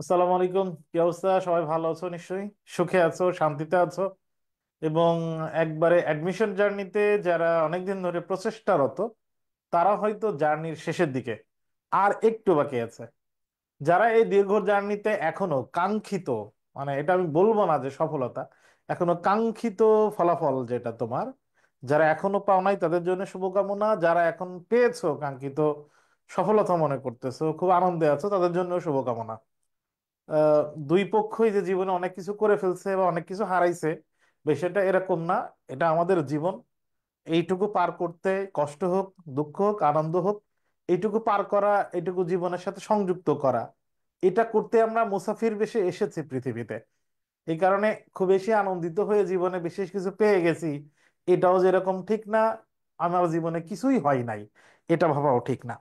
আসসালামু আলাইকুম। কি অবস্থা? সবাই ভালো আছো নিশ্চয়ই? সুখে আছো, শান্তিতে আছো? এবং একবারে অ্যাডমিশন জার্নিতে যারা অনেকদিন ধরে প্রচেষ্টারত, তারা হয়তো জার্নির শেষের দিকে, আর একটু বাকি আছে। যারা এই দীর্ঘ জার্নিতে এখনো কাঙ্ক্ষিত, মানে এটা আমি বলবো না যে সফলতা, এখনো কাঙ্ক্ষিত ফলাফল যেটা তোমার, যারা এখনো পাও নাই তাদের জন্য শুভকামনা। যারা এখন পেয়েছো কাঙ্ক্ষিত সফলতা মনে করতেছো, খুব আনন্দে আছো, তাদের জন্য শুভকামনা। আহ, দুই পক্ষই যে জীবনে অনেক কিছু করে ফেলছে বা অনেক কিছু হারাইছে, বিষয়টা এরকম না। এটা আমাদের জীবন। এইটুকু পার করতে কষ্ট হোক, দুঃখ হোক, আনন্দ হোক, এইটুকু পার করা, এইটুকু জীবনের সাথে সংযুক্ত করা, এটা করতে আমরা মুসাফির বেশে এসেছি পৃথিবীতে। এই কারণে খুব বেশি আনন্দিত হয়ে জীবনে বিশেষ কিছু পেয়ে গেছি, এটাও যেরকম ঠিক না। আমার জীবনে কিছুই হয় নাই, এটা ভাবাও ঠিক না।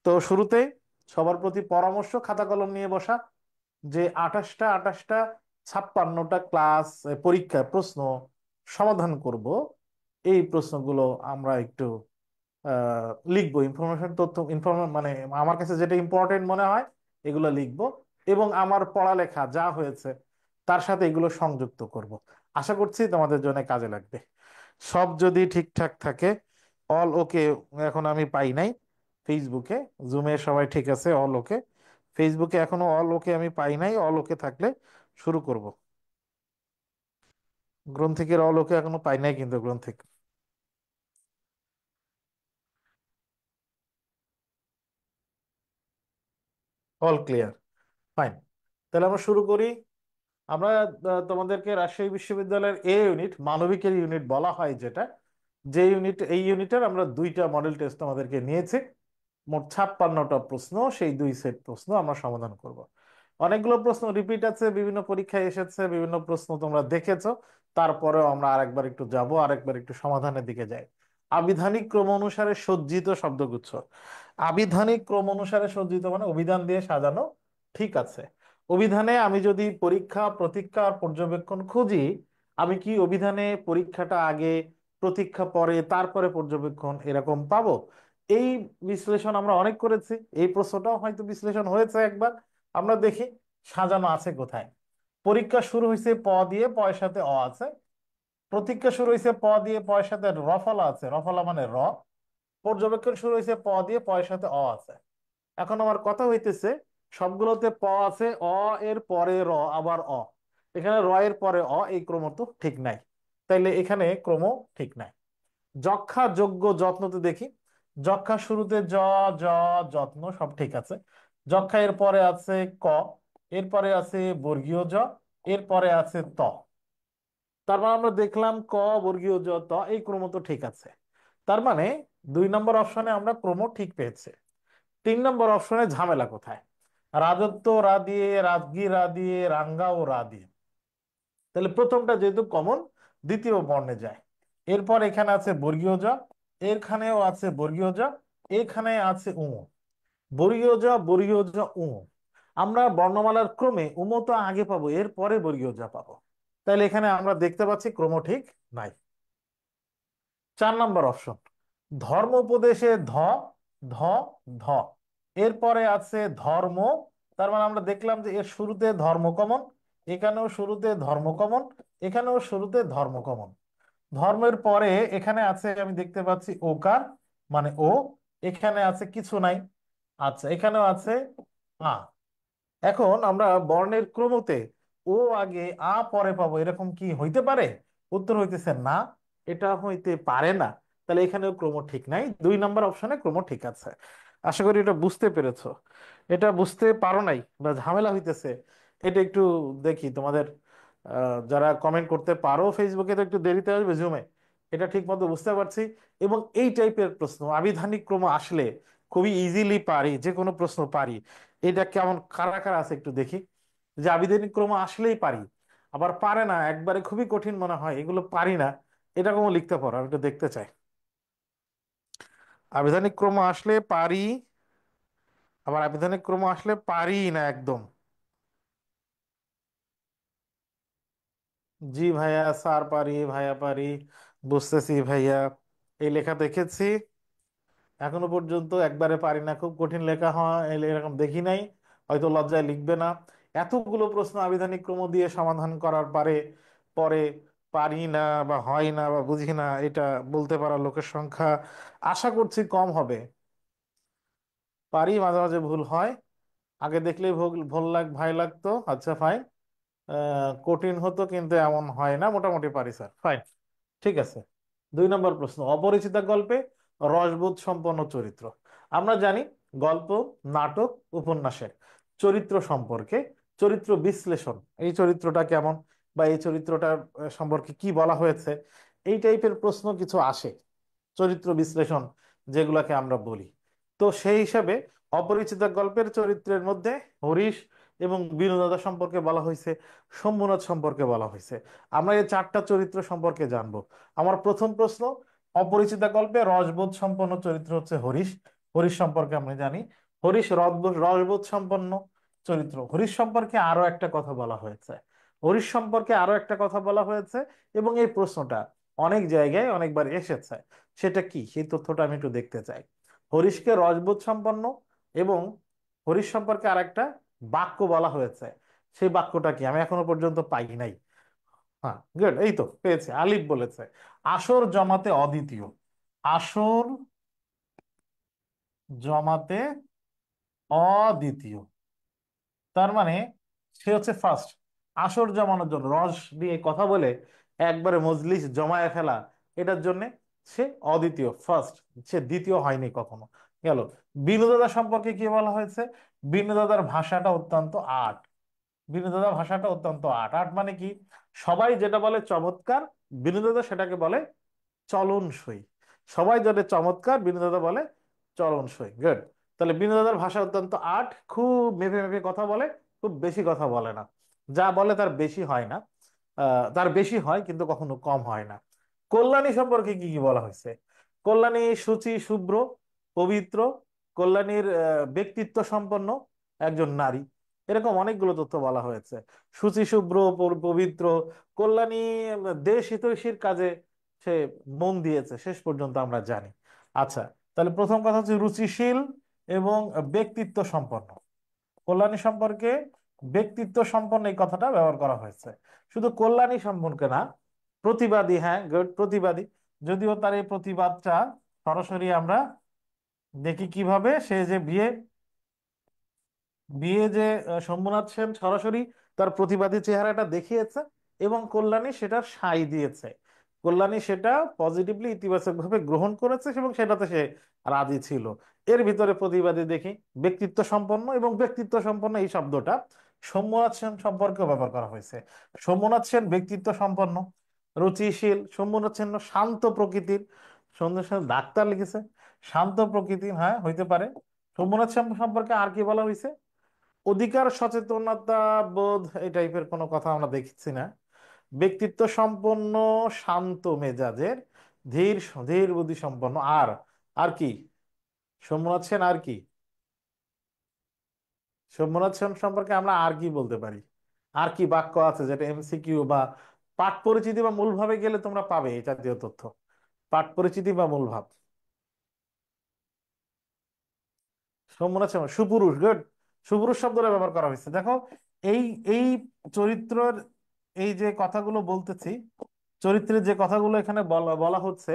তো শুরুতে সবার প্রতি পরামর্শ, খাতা কলম নিয়ে বসা। যে 28টা 56টা ক্লাস, পরীক্ষা প্রশ্ন সমাধান করব, এই প্রশ্নগুলো আমরা একটু লিখবো। ইনফরমেশন, তথ্য, মানে আমার কাছে যেটা ইম্পর্টেন্ট মনে হয় এগুলো লিখবো। এবং আমার পড়ালেখা যা হয়েছে তার সাথে এগুলো সংযুক্ত করব। আশা করছি তোমাদের জন্য কাজে লাগবে। সব যদি ঠিকঠাক থাকে, অল ওকে। এখন আমি পাই নাই ফেসবুকে, জুমে সবাই ঠিক আছে, অল ওকে। ফেসবুকে এখনো অল ওকে আমি পাই নাই। অল ওকে থাকলে শুরু করব। গ্রন্থিকের অল ওকে এখনো পাই নাই কিন্তু, গ্রন্থিক। All clear, fine. তাহলে আমরা শুরু করি। আমরা তোমাদেরকে রাজশাহী বিশ্ববিদ্যালয়ের ইউনিট, মানবিকের ইউনিট বলা হয় যেটা, যে ইউনিট, এই ইউনিটের আমরা দুইটা মডেল টেস্ট তোমাদেরকে নিয়েছি। মোট 56টা প্রশ্ন, সেই দুই সেট প্রশ্ন আমরা সমাধান করব। অনেকগুলো প্রশ্ন রিপিট আছে, বিভিন্ন পরীক্ষায় এসেছে, বিভিন্ন প্রশ্ন তোমরা দেখেছো। তারপরেও আমরা আরেকবার একটু যাব, আরেকবার একটু সমাধানের দিকে যাই। আবিধানিক ক্রম অনুসারে সজ্জিত শব্দগুচ্ছ। আবিধানিক ক্রম অনুসারে সজ্জিত মানে অভিধান দিয়ে সাজানো, ঠিক আছে। অভিধানে আমি যদি পরীক্ষা, প্রতীক্ষা আর পর্যবেক্ষণ খুঁজি, আমি কি অভিধানে পরীক্ষাটা আগে, প্রতীক্ষা পরে, তারপরে পর্যবেক্ষণ এরকম পাবো? এই বিশ্লেষণ আমরা অনেক করেছি। এই প্রশ্নটাও হয়তো বিশ্লেষণ হয়েছে একবার। আমরা দেখি সাজানো আছে কোথায়। পরীক্ষা শুরু হয়েছে প দিয়ে, পয়ের সাথে অ আছে। প্রতীক্ষা শুরু হয়েছে প দিয়ে, পয়ের সাথে রফলা আছে, রফলা মানে র। পর্যবেক্ষণ শুরু হয়েছে প দিয়ে, পয়ের সাথে অ আছে। এখন আমার কথা হইতেছে, সবগুলোতে প আছে, অ এর পরে র, আবার অ। এখানে র এর পরে অ, এই ক্রম তো ঠিক নাই। তাইলে এখানে ক্রম ঠিক নাই। যক্ষা, যোগ্য, যত্নতে দেখি। যক্ষা শুরুতে জ, জ, যত্ন সব ঠিক আছে। যক্ষা এর পরে আছে ক, এরপরে আছে বর্গীয় জ, এরপরে আছে ত। তার মানে আমরা দেখলাম ক, বর্গীয় জ, ত, এই ক্রম তো ঠিক আছে। তার মানে 2 নম্বর অপশনে আমরা ক্রম ঠিক পেয়েছি। 3 নম্বর অপশনে ঝামেলা কোথায়? রাজত্ব রা দিয়ে, রাজগীর রা দিয়ে, রাঙ্গাও রা দিয়ে। তাহলে প্রথমটা যেহেতু কমন, দ্বিতীয় বর্ণে যায়। এরপর এখানে আছে বর্গীয় জ, এখানেও আছে বর্গীয় জ, এখানে আছে উ। বর্গীয় জ, বর্গীয় জ, উ। আমরা বর্ণমালার ক্রমে উম তো আগে পাবো, এরপরে বর্গীয় জ পাবো। তাহলে এখানে আমরা দেখতে পাচ্ছি ক্রম ঠিক নাই। 4 নম্বর অপশন, ধর্ম উপদেশে ধ, ধ, ধ। এরপরে আছে ধর্ম। তার মানে আমরা দেখলাম যে এর শুরুতে ধর্ম কমন, এখানেও শুরুতে ধর্ম কমন, এখানেও শুরুতে ধর্ম কমন। ধর্মের পরে এখানে আছে, আমি দেখতে পাচ্ছি ওকার, মানে ও। এখানে আছে কিছু নাই। আচ্ছা, এখানেও আছে আ। এখন আমরা বর্ণের ক্রমতে ও আগে আ পরে পাবো, এরকম কি হইতে পারে? উত্তর হইতেছে না, এটা হইতে পারে না। তাহলে এখানেও ক্রম ঠিক নাই, 2 নম্বর অপশনে ক্রম ঠিক আছে। আশা করি এটা বুঝতে পেরেছো। এটা বুঝতে পারো নাই বা ঝামেলা হইতেছে, এটা একটু দেখি তোমাদের। যারা কমেন্ট করতে পারো ফেসবুকে, তো একটু দেরিতে আসবে জুমে, এটা ঠিক মতো বুঝতে পারছি। এবং এই টাইপের প্রশ্ন আবিধানিক ক্রম আসলে খুবই ইজিলি পারি, যে কোনো প্রশ্ন পারি। এটা কেমন, কারা কারা আছে একটু দেখি, যে আবিধানিক ক্রম আসলেই পারি, আবার পারে না, একবারে খুবই কঠিন মনে হয় এগুলো পারি না, এটা কোনো লিখতে পারো? আমি একটু দেখতে চাই। আবিধানিক ক্রম আসলে পারি, আবার আবিধানিক ক্রম আসলে পারি না একদম। জি ভাইয়া, স্যার পারি, ভাইয়া পারি, বুঝতেছি ভাইয়া। এই লেখা দেখেছি, এখনো পর্যন্ত একবারে পারি না, খুব কঠিন লেখা হয় এরকম দেখি নাই। হয়তো লজ্জায় লিখবে না। এতগুলো প্রশ্ন আবিধানিক ক্রম দিয়ে সমাধান করার পরে পরে পারি না বা হয় না বা বুঝি না, এটা বলতে পারা লোকের সংখ্যা আশা করছি কম হবে। পারি, মাঝে মাঝে ভুল হয়, আগে দেখলেই ভুল ভয় লাগতো। আচ্ছা ফাইন, কঠিন হতো কিন্তু এমন হয় না, মোটামুটি পারি স্যার, ফাইন। ঠিক আছে। 2 নম্বর প্রশ্ন, অপরিচিতা গল্পে রসবোধ সম্পন্ন চরিত্র। আমরা জানি গল্প, নাটক, উপন্যাসের চরিত্র সম্পর্কে চরিত্র বিশ্লেষণ, এই চরিত্রটা কেমন বা এই চরিত্রটার সম্পর্কে কি বলা হয়েছে, এই টাইপের প্রশ্ন কিছু আসে, চরিত্র বিশ্লেষণ যেগুলোকে আমরা বলি। তো সেই হিসাবে অপরিচিত গল্পের চরিত্রের মধ্যে হরিশ এবং বিনোদাদা সম্পর্কে বলা হয়েছে, শম্ভুনাথ সম্পর্কে বলা হয়েছে। আমরা এই 4টা চরিত্র সম্পর্কে জানবো। আমার প্রথম প্রশ্ন, অপরিচিত গল্পে রসবোধ সম্পন্ন চরিত্র হচ্ছে হরিশ। হরিশ সম্পর্কে আমরা জানি হরিশ রসবোধ সম্পন্ন চরিত্র। হরিশ সম্পর্কে আরো একটা কথা বলা হয়েছে, হরিশ সম্পর্কে আরো একটা কথা বলা হয়েছে, এবং এই প্রশ্নটা অনেক জায়গায় অনেকবার এসেছে। সেটা কি, সেই তথ্যটা আমি একটু দেখতে চাই। হরিশকে রসবোধ সম্পন্ন এবং হরিশ সম্পর্কে আর একটা বাক্য বলা হয়েছে, সেই বাক্যটা কি আমি এখনো পর্যন্ত পাই নাই। হ্যাঁ গুড, এই তো পেয়েছে, আলিফ বলেছে আসর জমাতে অদ্বিতীয়। আসর জমাতে অদ্বিতীয়, তার মানে সে হচ্ছে ফার্স্ট। আসর জমানোর জন্য রস দিয়ে কথা বলে একবারে মজলিস জমায়ে ফেলা, এটার জন্য সে অদ্বিতীয়, ফার্স্ট, সে দ্বিতীয় হয়নি কখনো। গেল। বিনুদাদা সম্পর্কে কি বলা হয়েছে, বিনুদাদার ভাষাটা অত্যন্ত আট। বিনুদাদা ভাষাটা অত্যন্ত আট, আট মানে কি, সবাই যেটা বলে চমৎকার, বিনুদাদা সেটাকে বলে চলনসই। সবাই যাতে চমৎকার, বিনোদাদা বলে চলনসই। গুড। তাহলে বিনোদাদার ভাষা অত্যন্ত আট, খুব মেপে মেপে কথা বলে, খুব বেশি কথা বলে না, যা বলে তার বেশি হয় না। তার বেশি হয় কিন্তু কখনো কম হয় না। কল্যাণী সম্পর্কে কি কি বলা হয়েছে, কল্যাণী শুচি শুভ্র পবিত্র, কল্যাণীর ব্যক্তিত্ব সম্পন্ন একজন নারী, এরকম অনেকগুলো তথ্য বলা হয়েছে। শুচি শুভ্র পবিত্র, কল্যাণী দেশ হিতৈষীর কাজে সে মন দিয়েছে, শেষ পর্যন্ত আমরা জানি। আচ্ছা, তাহলে প্রথম কথা হচ্ছে রুচিশীল এবং ব্যক্তিত্ব সম্পন্ন। কল্যাণী সম্পর্কে ব্যক্তিত্ব সম্পন্ন এই কথাটা ব্যবহার করা হয়েছে। শুধু কল্যাণী সম্পর্কে না, প্রতিবাদী, হ্যাঁ গুড, প্রতিবাদী। যদিও তার এই প্রতিবাদটা সরাসরি আমরা দেখি কিভাবে, সে যে বিয়ে বিয়ে যে শম্ভুনাথ সেন সরাসরি তার প্রতিবাদী চেহারাটা দেখিয়েছে এবং কল্যাণী সেটার সায় দিয়েছে। কল্যাণী সেটা পজিটিভলি ইতিবাচক ভাবে গ্রহণ করেছে এবং সেটাতে সে রাজি ছিল। এর ভিতরে প্রতিবাদী দেখি ব্যক্তিত্ব সম্পন্ন, এবং ব্যক্তিত্ব সম্পন্ন এই শব্দটা শম্ভুনাথ সেন সম্পর্কেও ব্যবহার করা হয়েছে। শম্ভুনাথ সেন ব্যক্তিত্ব সম্পন্ন, রুচিশীল, শম্ভুনাথ সেন শান্ত প্রকৃতির। সন্ধ্যা সেন ডাক্তার লিখেছে, শান্ত প্রকৃতির, হ্যাঁ হইতে পারে। শম্ভুনাথ সেন সম্পর্কে আর কি বলা হয়েছে, অধিকার সচেতনতা বোধ এই টাইপের কোনো কথা আমরা দেখছি না। ব্যক্তিত্ব সম্পন্ন, শান্ত মেজাজের, ধীর ধীর বুদ্ধি সম্পন্ন। আর আর কি, সোমনাথ সেন আর কি, সোমনাথ সেন সম্পর্কে আমরা আর কি বলতে পারি, আর কি বাক্য আছে যেটা এমসিকিউ বা পাঠ পরিচিতি বা মূল ভাবে গেলে তোমরা পাবে এই জাতীয় তথ্য। পাঠ পরিচিতি বা মূল ভাব, সোমনাথ শর্মা সুপুরুষ, গুড। সুপুরুষ শব্দটা ব্যবহার করা হয়েছে, দেখো এই এই চরিত্রের এই যে কথাগুলো বলতেছি, চরিত্রের যে কথাগুলো এখানে বলা বলা হচ্ছে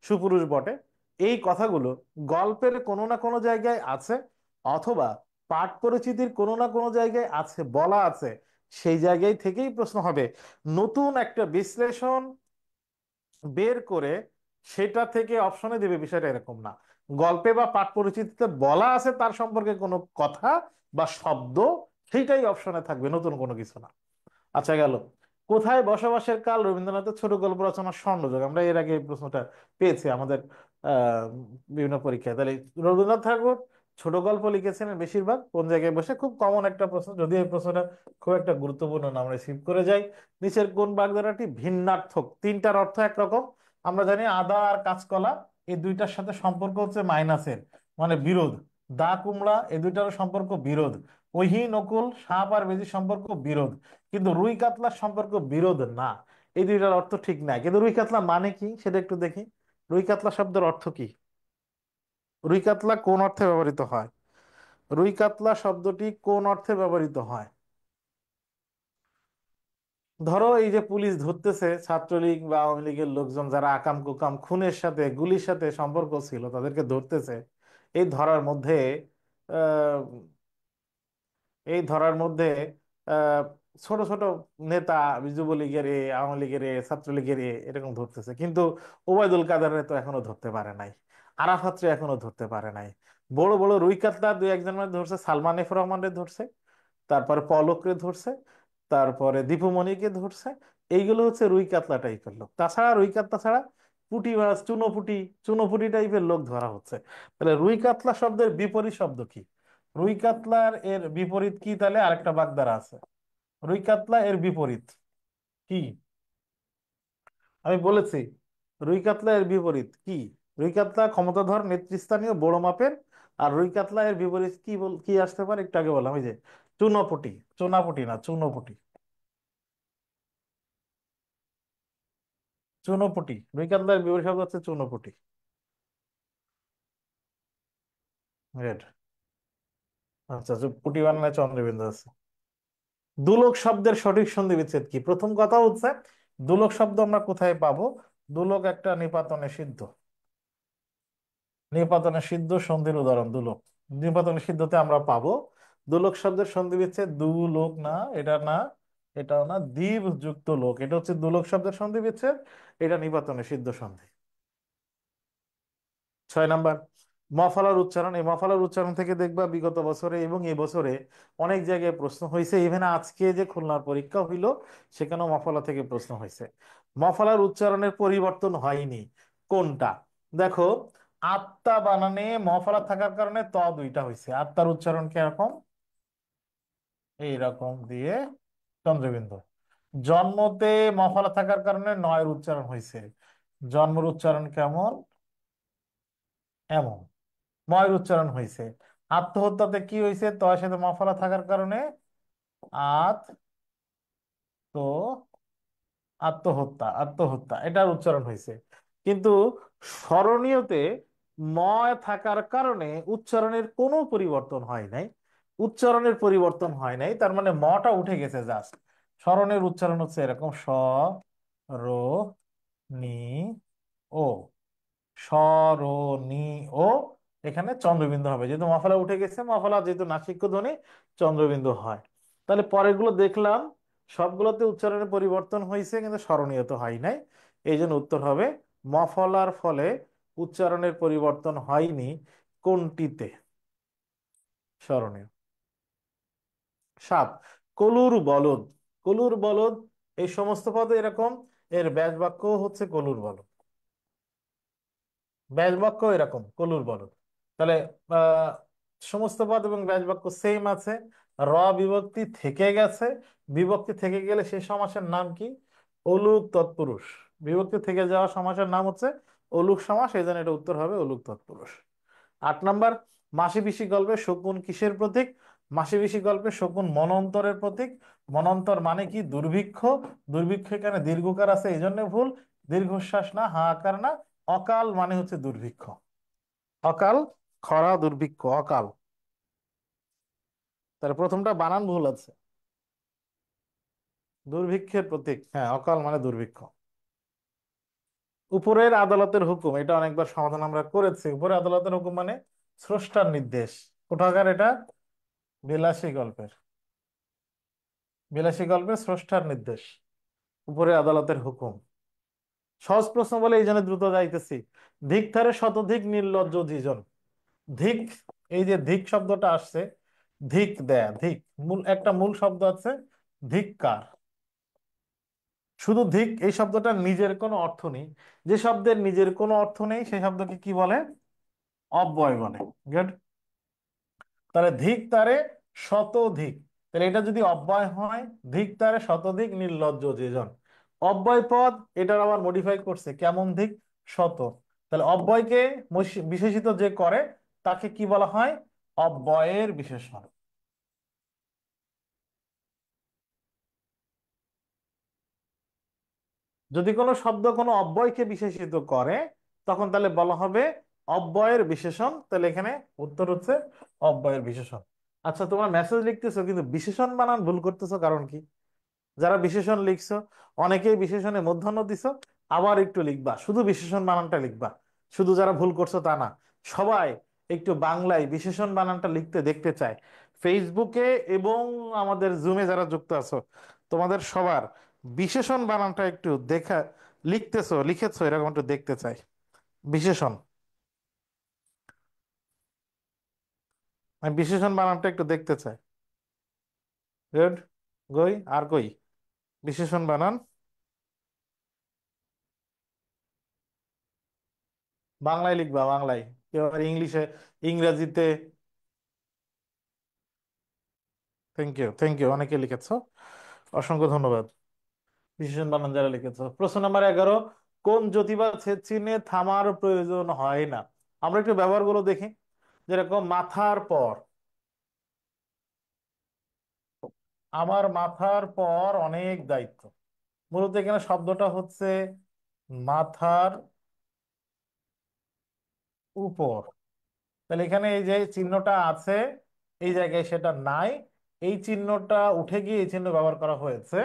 সুপুরুষ বটে, এই কথাগুলো গল্পের কোনো না কোনো জায়গায় আছে, অথবা পাঠ পরিচিতির কোনো না কোনো জায়গায় আছে, বলা আছে। সেই জায়গায় থেকেই প্রশ্ন হবে। নতুন একটা বিশ্লেষণ বের করে সেটা থেকে অপশনে দেবে, বিষয়টা এরকম না। গল্পে বা পাঠ পরিচিতিতে বলা আছে তার সম্পর্কে কোনো কথা বা শব্দ, সেইটাই অপশনে থাকবে, নতুন কোনো কিছু না। আচ্ছা গেল। কোথায় বসবাসের কাল রবীন্দ্রনাথের ছোট গল্প রচনার স্বর্ণযুগ, আমরা এর আগে এই প্রশ্নটা পেয়েছি আমাদের আহ বিভিন্ন পরীক্ষায়। তাহলে রবীন্দ্রনাথ ঠাকুর ছোট গল্প লিখেছিলেন বেশিরভাগ কোন জায়গায় বসে, খুব কমন একটা প্রশ্ন, যদিও এই প্রশ্নটা খুব একটা গুরুত্বপূর্ণ না, আমরা রিসিভ করে যাই। নিচের কোন বাগধারাটি ভিন্নার্থক, তিনটার অর্থ একরকম। আমরা জানি আদা আর কাঁচকলা এই দুইটার সাথে সম্পর্ক হচ্ছে মাইনাসের, মানে বিরোধ। দা কুমড়া এই দুইটার সম্পর্ক বিরোধ। ওহি নকুল, সাপ আর বেজি সম্পর্ক বিরোধ। কিন্তু রুই কাতলার সম্পর্ক বিরোধ না। এই দুইটার অর্থ ঠিক নাই, কিন্তু রুই কাতলা মানে কি সেটা একটু দেখি। রুই কাতলা শব্দের অর্থ কি, রুই কাতলা কোন অর্থে ব্যবহৃত হয়, রুই কাতলা শব্দটি কোন অর্থে ব্যবহৃত হয়। ধরো এই যে পুলিশ ধরতেছে ছাত্রলীগ বা আওয়ামী লীগের লোকজন যারা আকাম কুকাম খুনের সাথে গুলির সাথে সম্পর্ক ছিল তাদেরকে ধরতেছে। এই ধরার মধ্যে আহ, এই ধরার মধ্যে আহ, ছোট ছোট নেতা যুবলীগের আওয়ামী লীগের ছাত্রলীগের এরকম ধরতেছে, কিন্তু ওবায়দুল কাদেরের তো এখনো ধরতে পারে নাই, আরাফাতরে এখনো ধরতে পারে নাই। বড় বড় রুই কাতলা দুই একজন মানে ধরছে, সালমান এফ রহমানের ধরছে, তারপরে পলককে ধরছে, তারপরে দীপুমণিকে ধরছে। এইগুলো হচ্ছে রুই কাতলা টাইপের লোক। তাছাড়া রুই কাতলা ছাড়া পুঁটি মাছ, চুনোপুটি, চুনোপুটি টাইপের লোক ধরা হচ্ছে। তাহলে রুই কাতলা শব্দের বিপরীত শব্দ কি? রুই কাতলার এর বিপরীত কি? তাহলে আরেকটা বাগধারা আছে। রুই কাতলা এর বিপরীত কি? আমি বলেছি রুই কাতলা এর বিপরীত কি। রুই কাতলা ক্ষমতাধর নেতৃস্থানীয় বড় মাপের। আর রুই কাতলা এর বিপরীত কি কি আসতে পারে একটু আগে বললাম, ওই যে চুনোপুটি। চুনাপুটি না, চুনোপুটি। চুনোপুটি, রুই কাতলার বিপরীত শব্দ হচ্ছে চুনোপুটি। রেড। আচ্ছা আচ্ছা, পুটি বানানে চন্দ্রবিন্দু আছে। দুলোক শব্দের সঠিক সন্ধি বিচ্ছেদ কি? প্রথম কথা হচ্ছে দুলোক শব্দ আমরা কোথায় পাবো? দুলোক একটা নিপাতনে সিদ্ধ। নিপাতনে সিদ্ধ সন্ধির উদাহরণ দুলোক। নিপাতনে সিদ্ধতে আমরা পাবো। দুলোক শব্দের সন্ধি বিচ্ছেদ দুলোক না, এটা না, এটাও না, দ্বীপ যুক্ত লোক, এটা হচ্ছে দুলোক শব্দের সন্ধি বিচ্ছেদ। এটা নিপাতনে সিদ্ধ সন্ধি। 6 নাম্বার, মফলার উচ্চারণ। এই মফলার উচ্চারণ থেকে দেখবা বিগত বছরে এবং এই বছরে অনেক জায়গায় প্রশ্ন হয়েছে। ইভেন আজকে যে খুলনার পরীক্ষা হইলো সেখানেও মফলা থেকে প্রশ্ন হয়েছে। মফলার উচ্চারণের পরিবর্তন হয়নি কোনটা? দেখো, আত্মা বানানে মফলা থাকার কারণে ত দুইটা হয়েছে। আত্মার উচ্চারণ কিরকম? এইরকম দিয়ে চন্দ্রবিন্দু। জন্মতে মফলা থাকার কারণে নয়ের উচ্চারণ হয়েছে। জন্মের উচ্চারণ কেমন? এমন। ময়ের উচ্চারণ হয়েছে। আত্মহত্যাতে কি হয়েছে? তয়ের সাথে মফলা থাকার কারণে আত তো আত্মহত্যা, আত্মহত্যা এটার উচ্চারণ হয়েছে। কিন্তু স্মরণীয়তে ময় থাকার কারণে উচ্চারণের কোনো পরিবর্তন হয় নাই। উচ্চারণের পরিবর্তন হয় নাই, তার মানে মটা উঠে গেছে জাস্ট। স্মরণের উচ্চারণ হচ্ছে এরকম স, র, নি, ও। স্মরণী ও। এখানে চন্দ্রবিন্দু হবে, যেহেতু মফলা উঠে গেছে, মফলা যেহেতু নাসিক্য ধ্বনি, চন্দ্রবিন্দু হয়। তাহলে পরেরগুলো দেখলাম সবগুলোতে উচ্চারণের পরিবর্তন হয়েছে কিন্তু স্মরণীয় তো হয় নাই। এই জন্য উত্তর হবে মফলার ফলে উচ্চারণের পরিবর্তন হয়নি কোনটিতে? স্মরণীয়। 7, কলুর বলদ। কলুর বলদ, এই সমস্ত পদ এরকম, এর ব্যাস বাক্য হচ্ছে কলুর বলদ। ব্যাস বাক্য এরকম কলুর বলদ। তাহলে আহ সমস্ত পদ এবং ব্যাস বাক্য সেম আছে। র বিভক্তি থেকে গেছে। বিভক্তি থেকে গেলে সেই সমাসের নাম কি? অলুক তৎপুরুষ। বিভক্তি থেকে যাওয়া সমাসের নাম হচ্ছে অলুক সমাস, এই জন্য এটা উত্তর হবে অলুক তৎপুরুষ। 8 নাম্বার, মাসি পিসি গল্পে শকুন কিসের প্রতীক? মাসি পিসি গল্পে শকুন মনন্তরের প্রতীক। মনন্তর মানে কি? দুর্ভিক্ষ। দুর্ভিক্ষ এখানে দীর্ঘকার আছে এই জন্য ভুল। দীর্ঘশ্বাস না, হাহাকার না। অকাল মানে হচ্ছে দুর্ভিক্ষ। অকাল, খরা, দুর্ভিক্ষ, অকাল। তাহলে প্রথমটা বানান ভুল আছে। দুর্ভিক্ষের প্রতীক, হ্যাঁ, অকাল মানে দুর্ভিক্ষ। উপরের আদালতের হুকুম, এটা অনেকবার সমাধান আমরা করেছি। উপরের আদালতের হুকুম মানে স্রষ্টার নির্দেশ। কোথাকার এটা? বিলাসী গল্পের। বিলাসী গল্পের স্রষ্টার নির্দেশ, উপরে আদালতের হুকুম। সহজ প্রশ্ন বলে এই জন্য দ্রুত যাইতেছি। ধিক্কারে শতধিক নির্লজ্জ যিজন। ধিক, এই যে ধিক শব্দটা আসছে, ধিক দেয়া, ধিক মূল একটা মূল শব্দ আছে ধিক্কার। শুধু ধিক এই শব্দটার নিজের কোনো অর্থ নেই। যে শব্দের নিজের কোনো অর্থ নেই সেই শব্দকে কি বলে? অব্যয় বলে। গুড। তাহলে ধিক তারে শতধিক। তাহলে এটা যদি অব্যয় হয়, ধিক তারে শতধিক নির্লজ্জ যেজন। অব্যয় পদ, এটার আবার মডিফাই করছে কেমন? ধিক শত। তাহলে অব্যয়কে বিশেষিত যে করে তাকে কি বলা হয়? অব্যয়ের বিশেষণ। যদি কোনো শব্দ কোনো অব্যয়কে বিশেষিত করে তখন তাহলে বলা হবে অব্যয়ের বিশেষণ। তাহলে এখানে উত্তর হচ্ছে অব্যয়ের বিশেষণ। আচ্ছা, তোমার মেসেজ লিখতেছো কিন্তু বিশেষণ বানান ভুল করতেছো, কারণ কি? যারা বিশেষণ লিখছো, অনেকেই বিশেষণে মূর্ধন্য দিছো, আবার একটু লিখবা, শুধু বিশেষণ বানানটা লিখবা। শুধু যারা ভুল করছো তা না, সবাই একটু বাংলায় বিশেষণ বানানটা লিখতে দেখতে চায়। ফেসবুকে এবং আমাদের জুমে যারা যুক্ত আছো, তোমাদের সবার বিশেষণ বানানটা একটু দেখা, লিখতেছো লিখেছো এরকম একটু দেখতে চাই। বিশেষণ, আমি বিশেষণ বানানটা একটু দেখতে চাই। গুড। কই আর কই বিশেষণ বানান? বাংলায় লিখবা, বাংলায়। কেউ আবার ইংলিশে, ইংরেজিতে। থ্যাংক ইউ, থ্যাংক ইউ, অনেকে লিখেছো, অসংখ্য ধন্যবাদ। বিশেষণ বানান যারা লিখেছো। প্রশ্ন নাম্বার 11, কোন জ্যোতি বা ছেদ চিহ্নে থামার প্রয়োজন হয় না? আমরা একটু ব্যবহারগুলো দেখি। যেরকম মাথার পর, আমার মাথার পর অনেক দায়িত্ব। মূলত এখানে শব্দটা হচ্ছে মাথার উপর। তাহলে এখানে এই যে চিহ্নটা আছে, এই জায়গায় সেটা নাই, এই চিহ্নটা উঠে গিয়ে এই চিহ্ন ব্যবহার করা হয়েছে।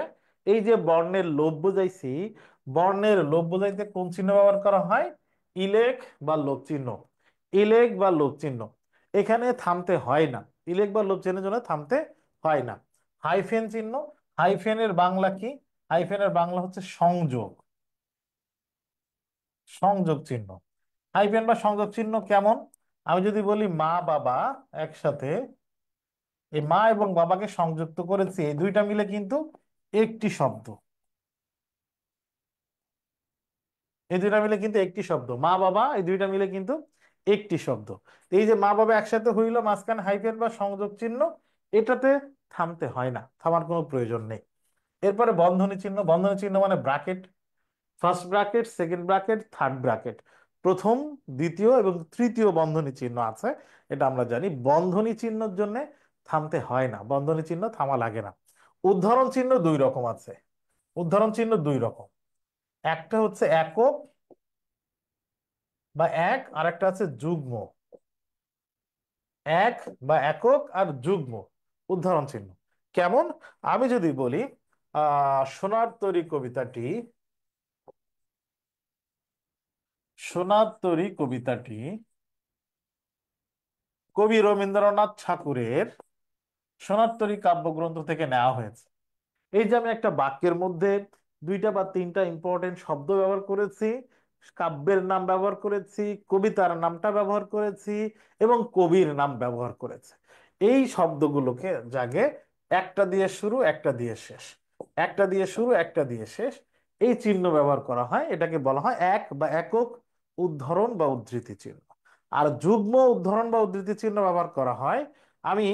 এই যে বর্ণের লোভ বুঝাইছি, বর্ণের লোভ বুঝাইতে কোন চিহ্ন ব্যবহার করা হয়? ইলেক বা লোভ চিহ্ন। ইলেক বা লোভ চিহ্ন এখানে থামতে হয় না। ইলেক বা লোভ চিহ্নের জন্য থামতে হয় না। হাইফেন চিহ্ন, হাইফেনের বাংলা কি? হাইফেনের বাংলা হচ্ছে সংযোগ। সংযোগ চিহ্ন। হাইফেন বা সংযোগ চিহ্ন কেমন? আমি যদি বলি মা বাবা একসাথে, এই মা এবং বাবাকে সংযুক্ত করেছি, এই দুইটা মিলে কিন্তু একটি শব্দ। এই দুইটা মিলে কিন্তু একটি শব্দ, মা বাবা এই দুইটা মিলে কিন্তু একটি শব্দ। এই যে মা বাবা একসাথে হইলো, মাঝখানে হাইফেন বা সংযোগ চিহ্ন, এটাতে থামতে হয় না, থামার কোনো প্রয়োজন নেই। এরপরে বন্ধনী চিহ্ন। বন্ধনী চিহ্ন মানে bracket. First bracket, second bracket, third bracket, প্রথম, দ্বিতীয় এবং তৃতীয় বন্ধনী চিহ্ন আছে, এটা আমরা জানি। বন্ধনী চিহ্নের জন্য থামতে হয় না, বন্ধনী চিহ্ন থামা লাগে না। উদ্ধরণ চিহ্ন দুই রকম আছে। উদ্ধরণ চিহ্ন দুই রকম, একটা হচ্ছে একক বা এক, আর একটা আছে যুগ্ম। এক বা একক আর যুগ্ম উদ্ধরণ চিহ্ন কেমন? আমি যদি বলি সোনার তরী কবিতাটি, সোনার তরী কবিতাটি কবি রবীন্দ্রনাথ ঠাকুরের সোনার তরী কাব্যগ্রন্থ থেকে নেওয়া হয়েছে। এই যে আমি একটা বাক্যের মধ্যে দুইটা বা তিনটা ইম্পর্টেন্ট শব্দ ব্যবহার করেছি, কাব্যের নাম ব্যবহার করেছি, কবিতার নামটা ব্যবহার করেছি এবং কবির নাম ব্যবহার করেছে। এই শব্দগুলোকে জাগে একটা দিয়ে শুরু একটা দিয়ে শেষ, একটা দিয়ে শুরু একটা দিয়ে শেষ, এই চিহ্ন ব্যবহার করা হয়, এটাকে বলা হয় এক বা একক উদ্ধরণ বা উদ্ধৃতি চিহ্ন। আর যুগ্ম উদ্ধরণ বা উদ্ধৃতি চিহ্ন ব্যবহার করা হয়, আমি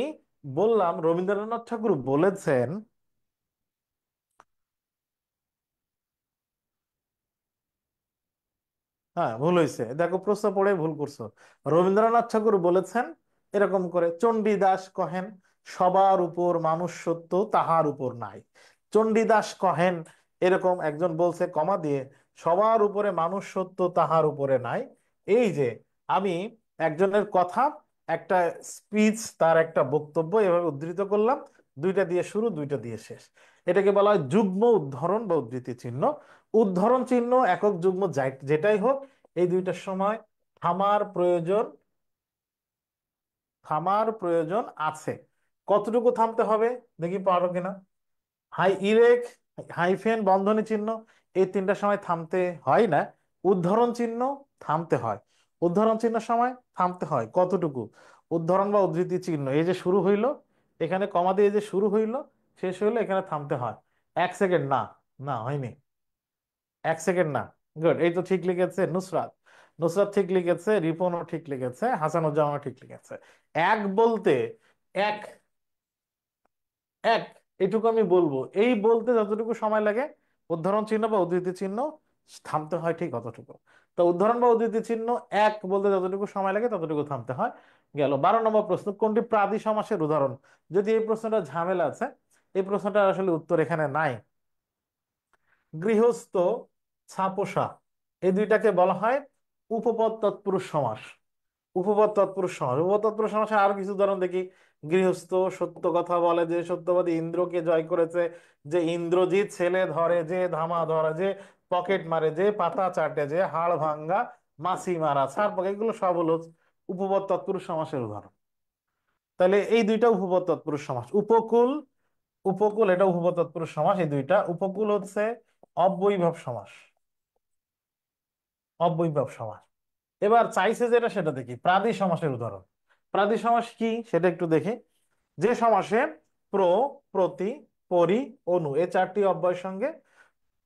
বললাম রবীন্দ্রনাথ ঠাকুর বলেছেন। হ্যাঁ, ভুল হয়েছে, দেখো প্রশ্ন পড়ে ভুল করছো। রবীন্দ্রনাথ ঠাকুর বলেছেন এরকম করে, চণ্ডীদাস কহেন সবার উপর মানুষ সত্য তাহার উপর নাই। চণ্ডীদাস কহেন, এরকম একজন বলছে কমা দিয়ে, সবার উপরে মানুষ সত্য তাহার উপরে নাই। এই যে আমি একজনের কথা, একটা স্পিচ, তার একটা বক্তব্য এভাবে উদ্ধৃত করলাম, দুইটা দিয়ে শুরু দুইটা দিয়ে শেষ, এটাকে বলা হয় যুগ্ম উদ্ধরণ বা উদ্ধৃতি চিহ্ন। উদ্ধরণ চিহ্ন একক যুগ্ম যেটাই হোক, এই দুইটার সময় থামার প্রয়োজন, থামার প্রয়োজন আছে। কতটুকু থামতে হবে দেখি পারো কিনা। হাই ইরেক, হাইফেন, বন্ধনী চিহ্ন, এই তিনটার সময় থামতে হয় না। উদ্ধরণ চিহ্ন থামতে হয়। উদ্ধরণ চিহ্নের সময় থামতে হয় কতটুকু? উদ্ধরণ বা উদ্ধৃতি চিহ্ন এই যে শুরু হইলো, এখানে কমা দিয়ে যে শুরু হইলো, শেষ হইলো, এখানে থামতে হয় 1 সেকেন্ড। না, না হয়নি, 1 সেকেন্ড না। গুড, এই তো ঠিক লিখেছে নুসরাত। নুসরাত ঠিক লিখেছে, রিপনও ঠিক লিখেছে, হাসানুজ্জামানও ঠিক লিখেছে। এক বলতে, এক, এক, এটুকু আমি বলবো, এই বলতে যতটুকু সময় লাগে, উদ্ধরণ চিহ্ন বা উদ্ধৃতি চিহ্ন থামতে হয় ঠিক অতটুকু। তো উদ্ধরণ বা উদ্ধৃতি চিহ্ন এক বলতে যতটুকু সময় লাগে ততটুকু থামতে হয়। গেল 12 নম্বর প্রশ্ন, কোনটি প্রাদি সমাসের উদাহরণ? যদি এই প্রশ্নটা ঝামেলা আছে, এই প্রশ্নটা আসলে উত্তর এখানে নাই। গৃহস্থ, ছাপোষা, এই দুইটাকে বলা হয় উপপদ তৎপুরুষ সমাস। উপপদ তৎপুরুষ সমাস, উপপদ তৎপুরুষ সমাসে আরো কিছু উদাহরণ দেখি। গৃহস্থ সত্য কথা বলে, যে সত্যবাদী ইন্দ্রকে জয় করেছে, যে ইন্দ্রজিৎ ছেলে ধরে, যে ধামা ধরে, যে পকেট মারে, যে পাতা চাটে, যে হাড় ভাঙ্গা, মাছি মারা, ছাড় পাকা, এগুলো সব হলো উপপদ তৎপুরুষ সমাসের উদাহরণ। তাহলে এই দুইটা উপপদ তৎপুরুষ সমাস। উপকূল, উপকূল এটা উপপদ তৎপুরুষ সমাস, এই দুইটা। উপকূল হচ্ছে অব্যয়ীভাব সমাস, অব্যয়ীভাব সমাস। এবার চাইছে যেটা সেটা দেখি, প্রাদি সমাসের উদাহরণ। প্রাদি সমাস কি সেটা একটু দেখি। যে সমাসে প্র, প্রতি, পরি, অনু এই চারটি অব্যয়ের সঙ্গে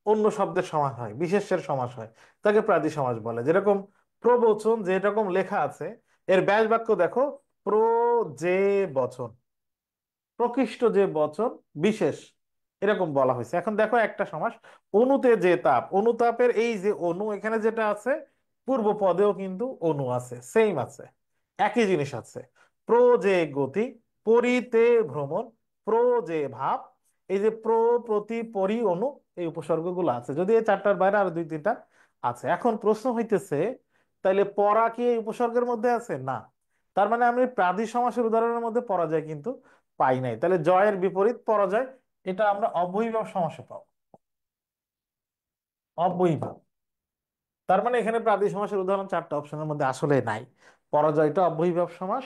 অন্য শব্দের সমাস হয়, বিশেষ্যের সমাস হয়, তাকে প্রাদি সমাস বলে। যেরকম প্রবচন, যেরকম লেখা আছে, এর ব্যাস বাক্য দেখো, প্র, যে বচন, প্রকৃষ্ট যে বচন, বিশেষ, এরকম বলা হয়েছে। এখন দেখো একটা সমাস, অণুতে যে তাপ, অনুতাপের এই যে অণু, এখানে যেটা আছে পূর্ব পদেও কিন্তু অণু আছে, সেম আছে, একই জিনিস আছে। প্র যে গতি, পরিতে ভ্রমণ, প্র যে ভাব, এই যে প্র, প্রতি, পরি, অনু, এই উপসর্গগুলো আছে, যদি এই চারটার বাইরে আরো দুই তিনটা আছে। এখন প্রশ্ন হইতেছে, তাইলে পরা কি এই উপসর্গের মধ্যে আছে? না। তার মানে আমি প্রাদি সমাসের উদাহরণের মধ্যে পরাজয় কিন্তু পাই নাই। তাহলে জয়ের বিপরীত পরাজয়, এটা আমরা অব্যয়ীভাব সমাসে পাবো, অব্যয়ীভাব। তার মানে এখানে প্রাদি সমাসের উদাহরণ চারটা অপশনের মধ্যে আসলে নাই। পরাজয়টা অব্যয়ীভাব সমাস,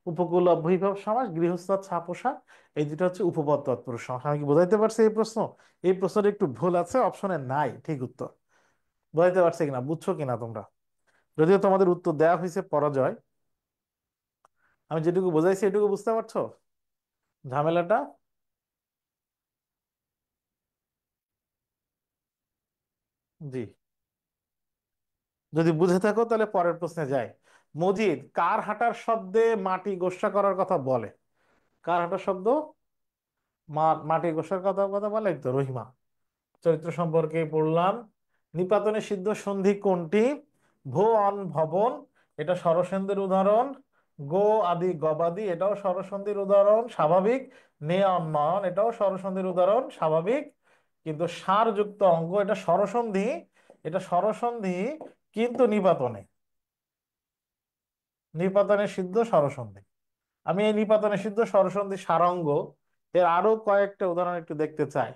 উপকূল অব্যয়ীভাব সমাস, গৃহস্থ ছাপোষা, এই দুটো হচ্ছে উপপদ তৎপুরুষ সমাস। আমি কি বোঝাইতে পারছি এই প্রশ্ন? এই প্রশ্নটা একটু ভুল আছে, অপশনে নাই ঠিক উত্তর। বোঝাইতে পারছি কিনা, বুঝছো কিনা তোমরা? যদিও তোমাদের উত্তর দেওয়া হয়েছে পরাজয়, আমি যেটুকু বোঝাইছি এটুকু বুঝতে পারছো ঝামেলাটা? জি। যদি বুঝে থাকো তাহলে পরের প্রশ্নে যাই। মজিদ কার হাঁটার শব্দে মাটি গোসা করার কথা বলে? কার হাঁটার শব্দ মাটি গোসার কথা কথা বলে? এই তো রহিমা। চরিত্র সম্পর্কে পড়লাম। নিপাতনে সিদ্ধ সন্ধি কোনটি? ভো অন ভবন, এটা স্বরসন্ধির উদাহরণ। গো আদি গবাদি, এটাও স্বরসন্ধির উদাহরণ স্বাভাবিক। নে অন নয়ন, এটাও স্বরসন্ধির উদাহরণ স্বাভাবিক। কিন্তু সার যুক্ত অঙ্গ, এটা স্বরসন্ধি, এটা স্বরসন্ধি কিন্তু নিপাতনে, নিপাতনে সিদ্ধ স্বরসন্ধি। আমি এই নিপাতনে সিদ্ধ স্বরসন্ধি সারঙ্গ এর আরো কয়েকটা উদাহরণ একটু দেখতে চাই।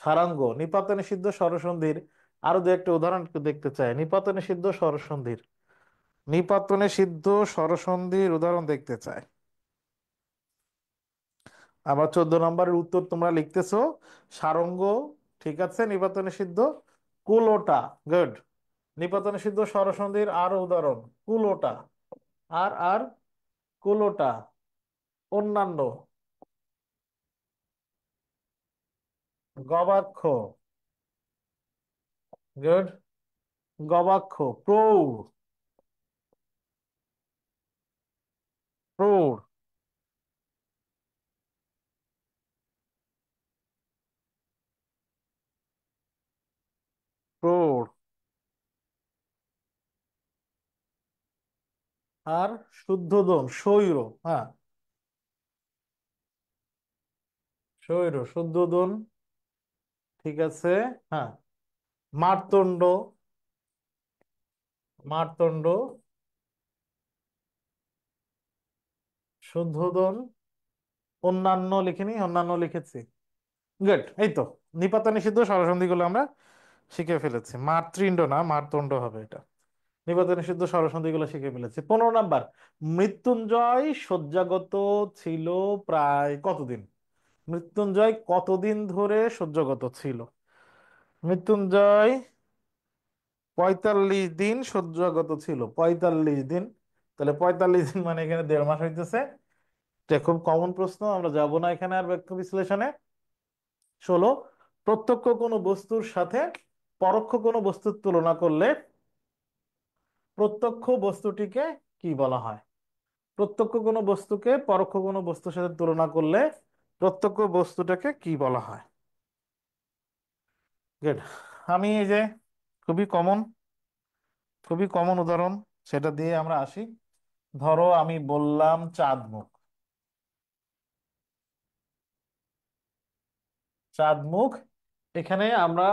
সারাঙ্গ নিপাতনে সিদ্ধ স্বরসন্ধির আরো দু একটা উদাহরণ একটু দেখতে চাই, নিপাতনে সিদ্ধ স্বরসন্ধির, নিপাতনে সিদ্ধ স্বরসন্ধির উদাহরণ দেখতে চাই। আবার 14 নম্বরের উত্তর তোমরা লিখতেছো সারঙ্গ, ঠিক আছে, নিপাতনে সিদ্ধ। কুলোটা, গুড। নিপাতনে সিদ্ধ স্বরসন্ধির আরো উদাহরণ, কুলোটা, আর কুলোটা, অন্যান্য, গবাক্ষ, গুড, গবাক্ষ, প্রৌঢ়, প্রৌঢ়, প্রৌঢ়, আর শুদ্ধোদন, স্বৈর, হ্যাঁ, স্বৈর, শুদ্ধোদন, ঠিক আছে, হ্যাঁ, মার্তণ্ড, মার্তণ্ড, শুদ্ধোদন, অন্যান্য লিখিনি, অন্যান্য লিখেছি, গুড। এই তো নিপাত নিষিদ্ধ স্বরসন্ধিগুলো আমরা শিখে ফেলেছি। মাতৃণ্ড না, মার্তণ্ড হবে এটা। নিপাত নিষিদ্ধ স্বরসন্ধিগুলো শিখে ফেলেছি। 15 নম্বর, মৃত্যুঞ্জয় শয্যাগত ছিল প্রায় কতদিন? মৃত্যুঞ্জয় কতদিন ধরে শয্যাগত ছিল? মৃত্যুঞ্জয় 45 দিন শয্যাগত ছিল, 45 দিন। তাহলে 45 দিন মানে এখানে 1.5 মাস হইতেছে। এটা খুব কমন প্রশ্ন, আমরা যাব না এখানে আর বাক্য বিশ্লেষণে। 16, প্রত্যক্ষ কোনো বস্তুর সাথে পরোক্ষ কোনো বস্তুর তুলনা করলে প্রত্যক্ষ বস্তুটিকে কি বলা হয়? প্রত্যক্ষ কোনো বস্তুকে পরোক্ষ কোনো বস্তুর সাথে তুলনা করলে প্রত্যক্ষ বস্তুটাকে কি বলা হয়? গুড। আমি এই যে খুবই কমন, খুবই কমন উদাহরণ, সেটা দিয়ে আমরা আসি। ধরো আমি বললাম চাঁদ মুখ, চাঁদ মুখ। এখানে আমরা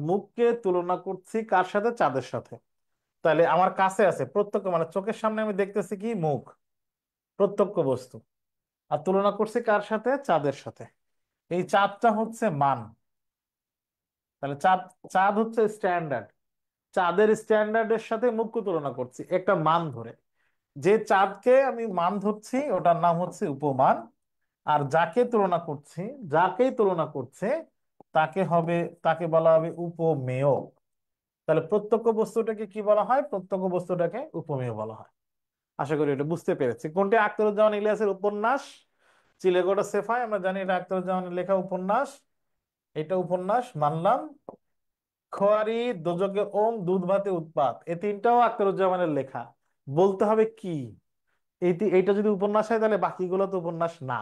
মুখকে তুলনা করছি কার সাথে? চাঁদের সাথে। তাহলে আমার কাছে আছে প্রত্যক্ষ, মানে চোখের সামনে আমি দেখতেছি কি, মুখ, প্রত্যক্ষ বস্তু। আর তুলনা করছি কার সাথে? চাঁদের সাথে। এই চাঁদটা হচ্ছে মান। তাহলে চাঁদ, চাঁদ হচ্ছে স্ট্যান্ডার্ড। চাঁদের স্ট্যান্ডার্ডের সাথে মুখ্য তুলনা করছি একটা মান ধরে। যে চাঁদকে আমি মান ধরছি ওটার নাম হচ্ছে উপমান। আর যাকে তুলনা করছি, যাকেই তুলনা করছে তাকে হবে, তাকে বলা হবে উপমেয়। তাহলে প্রত্যক্ষ বস্তুটাকে কি বলা হয়? প্রত্যক্ষ বস্তুটাকে উপমেয় বলা হয়। আশা করি এটা বুঝতে পেরেছি। কোনটি? আখতারুজ্জামান ইলিয়াসের উপন্যাস চিলেকোঠা সেফায়। আমরা জানি এটা আখতারুজ্জামানের লেখা উপন্যাস। এটা উপন্যাস মানলাম। খোয়ারি, দোজকে ওম, দুধ ভাতে উৎপাত, এই তিনটাও আখতারুজ্জামানের লেখা। বলতে হবে কি এইটা যদি উপন্যাস হয় তাহলে বাকিগুলো তো উপন্যাস না।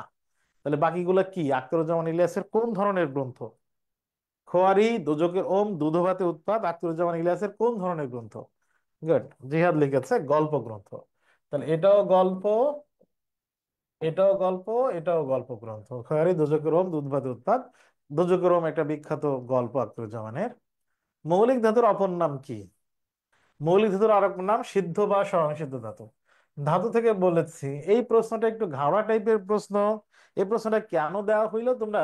তাহলে বাকিগুলো কি? আখতারুজ্জামান ইলিয়াসের কোন ধরনের গ্রন্থ? খোয়ারি, দোজকের ওম, দুধ ভাতে উৎপাত আখতারুজ্জামান ইলিয়াসের কোন ধরনের গ্রন্থ? গুড। জিহাদ লিখেছে গল্প গ্রন্থ। তাহলে এটাও গল্প, এটাও গল্প, এটাও গল্প গ্রন্থ। খোয়ারি, দোজকের ওম, দুধ ভাতে উৎপাত। দোজকের ওম একটা বিখ্যাত গল্প আখতারুজ্জামানের। মৌলিক ধাতুর অপর নাম কি? মৌলিক ধাতুর আরেক নাম সিদ্ধ বা স্বয়ংসিদ্ধ ধাতু। ধাতু থেকে বলেছি। এই প্রশ্নটা একটু ঘাওড়া টাইপের প্রশ্ন। এই প্রশ্নটা কেন দেওয়া হইলো? তোমরা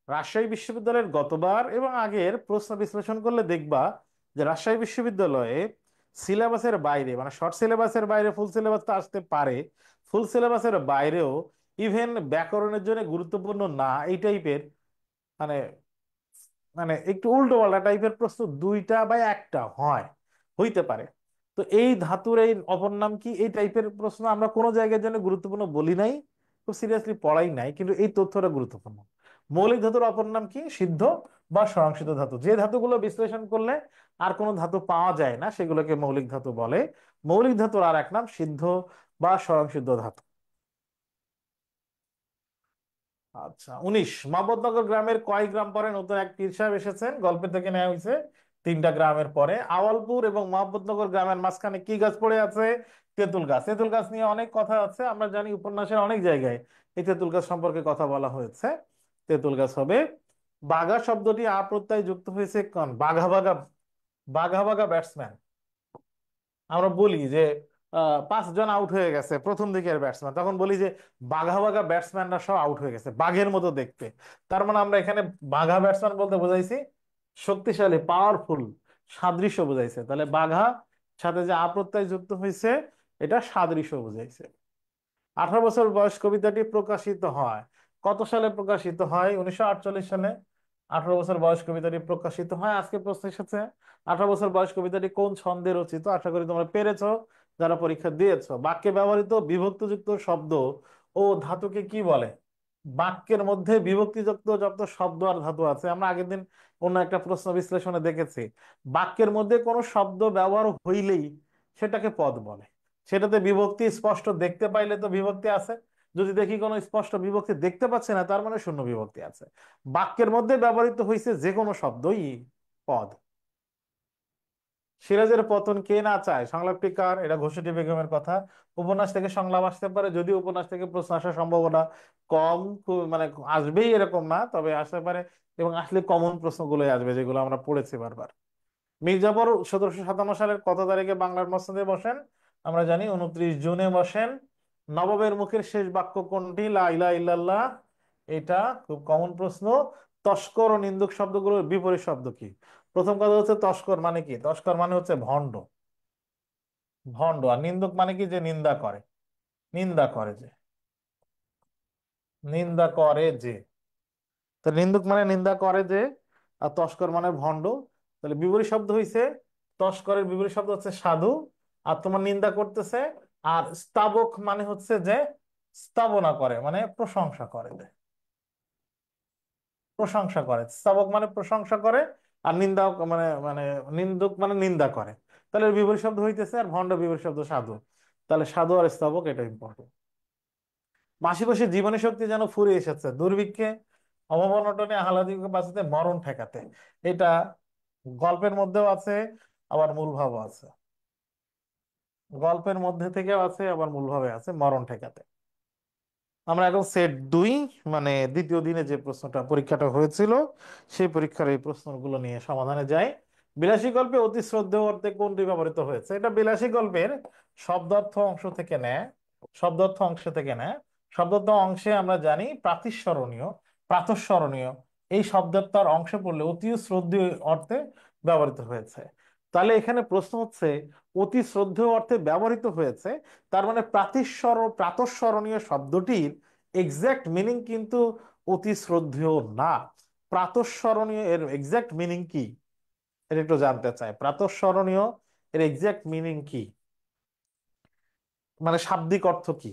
রাজশাহী বিশ্ববিদ্যালয়ের গতবার এবং আগের প্রশ্ন বিশ্লেষণ করলে দেখবা যে রাজশাহী বিশ্ববিদ্যালয়ে সিলেবাসের বাইরে, মানে শর্ট সিলেবাসের বাইরে, ফুল সিলেবাস তো আসতে পারে, ফুল সিলেবাসের বাইরেও ইভেন ব্যাকরণের জন্য গুরুত্বপূর্ণ না এই টাইপের, মানে মানে একটু উল্টো পাল্টা টাইপের প্রশ্ন দুইটা বা একটা হয়, হইতে পারে। তো এই ধাতুর এই অপর নাম কি, এই টাইপের প্রশ্ন আমরা কোনো জায়গায় জন্য গুরুত্বপূর্ণ বলি নাই, খুব সিরিয়াসলি পড়াই নাই, কিন্তু এই তথ্যটা গুরুত্বপূর্ণ। মৌলিক ধাতুর অপর নাম কি? সিদ্ধ বা সংশ্লিষ্ট ধাতু। যে ধাতুগুলো বিশ্লেষণ করলে আর কোনো ধাতু পাওয়া যায় না সেগুলোকে মৌলিক ধাতু বলে। মৌলিক ধাতুর আর এক নাম সিদ্ধ বা স্বয়ংসিদ্ধ ধাতু। আচ্ছা, 19। মোহাম্মদনগর গ্রামের কয় গ্রাম পরে নতুন এক পীর সাহেব এসেছেন? গল্পের থেকে নেওয়া হয়েছে। তিনটা গ্রামের পরে। আওয়ালপুর এবং মোহাম্মদনগর গ্রামের মাঝখানে কি গাছ পড়ে আছে? তেঁতুল গাছ। তেঁতুল গাছ নিয়ে অনেক কথা আছে, আমরা জানি উপন্যাসের অনেক জায়গায় এই তেঁতুল গাছ সম্পর্কে কথা বলা হয়েছে। তেঁতুল গাছ হবে। বাঘা শব্দটি আ প্রত্যয় যুক্ত হয়েছে কোন? বাঘা বাঘা, বাঘা বাঘা ব্যাটসম্যান। আমরা বলি যে 5 জন আউট হয়ে গেছে প্রথম দিকের ব্যাটসম্যান, তখন বলি যে বাঘা বাঘা ব্যাটসম্যানরা সব আউট হয়ে গেছে, বাঘের মতো দেখতে। তার মানে আমরা এখানে বাঘা ব্যাটসম্যান বলতে বোঝাইছি শক্তিশালী, পাওয়ারফুল, সাদৃশ্য বোঝাইছে। তাহলে বাঘা সাথে যে আপ্রত্যয় যুক্ত হয়েছে এটা সাদৃশ্য বুঝাইছে। 18 বছর বয়স কবিতাটি প্রকাশিত হয় কত সালে? প্রকাশিত হয় 1948 সালে। 18 বছর বয়স কবিতাটি প্রকাশিত হয়। আজকে প্রশ্ন এসেছে 18 বছর বয়স কবিতাটি কোন ছন্দে রচিত? আশা করি তোমরা পেরেছো যারা পরীক্ষা দিয়েছো। বাক্যে ব্যবহৃত বিভক্তিযুক্ত শব্দ ও ধাতুকে কি বলে? বাক্যের মধ্যে বিভক্তিযুক্ত যত শব্দ আর ধাতু আছে আমরা আগের দিন অন্য একটা প্রশ্ন বিশ্লেষণে দেখেছি, বাক্যের মধ্যে কোনো শব্দ ব্যবহার হইলেই সেটাকে পদ বলে। সেটাতে বিভক্তি স্পষ্ট দেখতে পাইলে তো বিভক্তি আছে, যদি দেখি কোনো স্পষ্ট বিভক্তি দেখতে পাচ্ছে না তার মানে শূন্য বিভক্তি আছে। বাক্যের মধ্যে ব্যবহৃত হয়েছে যে কোনো শব্দই পদ। সিরাজের পতন কে না চায়? সংলাপটি কার? এটা ঘোষেটি বেগমের কথা। উপন্যাস থেকে সংলাপ আসতে পারে, যদিও উপন্যাস থেকে প্রশ্ন আসার সম্ভাবনা কম, মানে আসবেই এরকম না, তবে আসতে পারে। এবং আসলে কমন প্রশ্নগুলোই আসবে যেগুলো আমরা পড়েছি বারবার। মির্জাফর 1757 সালের কত তারিখে বাংলার মসনদে বসেন? আমরা জানি 29 জুনে বসেন। নবাবের মুখের শেষ বাক্য কোনটি? লা ইলাহা ইল্লাল্লাহ। এটা খুব কমন প্রশ্ন। তস্কর ও নিন্দুক শব্দগুলোর বিপরীত শব্দ কি? প্রথম কথা হচ্ছে তস্কর মানে কি? তস্কর মানে হচ্ছে ভণ্ড, ভণ্ড। আর নিন্দুক মানে কি? যে নিন্দা করে, নিন্দা করে যে, নিন্দা করে যে। তো নিন্দুক মানে নিন্দা করে যে, আর তস্কর মানে ভণ্ড। তাহলে বিপরীত শব্দ হইছে, তস্করের বিপরীত শব্দ হচ্ছে সাধু, আর তোমার নিন্দা করতেছে। আর স্তাবক মানে হচ্ছে যে স্তাবনা করে, মানে প্রশংসা করে যে, প্রশংসা করে। স্তাবক মানে প্রশংসা করে, আর নিন্দা মানে মানে নিন্দুক মানে নিন্দা করে। তাহলে এর বিপরীত শব্দ হইতেছে, আর ভণ্ড বিপরীত শব্দ সাধু। তাহলে সাধু আর স্তাবক এটা ইম্পর্টেন্ট। মাসি বসে জীবনী শক্তি যেন ফুরিয়ে এসেছে, দুর্ভিক্ষে, অভাব-অনটনে, আহ্লাদিকে বাঁচাতে, মরণ ঠেকাতে। এটা গল্পের মধ্যেও আছে, আবার মূল ভাবও আছে। গল্পের মধ্যে থেকেও আছে, আবার মূল ভাবে আছে, মরণ ঠেকাতে। আমরা এখন সেট 2, মানে দ্বিতীয় দিনে যে প্রশ্নটা পরীক্ষাটা হয়েছিল সেই পরীক্ষার এই প্রশ্নগুলো নিয়ে সমাধানে যাই। বিলাসী গল্পে অতি শ্রদ্ধেয় অর্থে কোনটি ব্যবহৃত হয়েছে? এটা বিলাসী গল্পের শব্দার্থ অংশ থেকে নেয়। শব্দার্থ অংশ থেকে নেয়। শব্দার্থ অংশে আমরা জানি প্রাতিস্মরণীয়, প্রাতঃস্মরণীয় এই শব্দার্থের অংশে পড়লে অতি শ্রদ্ধেয় অর্থে ব্যবহৃত হয়েছে। তাহলে এখানে প্রশ্ন হচ্ছে অতি শ্রদ্ধেয় অর্থে ব্যবহৃত হয়েছে, তার মানে প্রাতঃস্মরণীয় শব্দটির এক্সাক্ট মিনিং কিন্তু অতি শ্রদ্ধেয় না। প্রাতঃস্মরণীয় এর এক্সাক্ট মিনিং কি, এটা একটু জানতে চাই। প্রাতঃস্মরণীয় এর এক্সাক্ট মিনিং কি, মানে শাব্দিক অর্থ কি?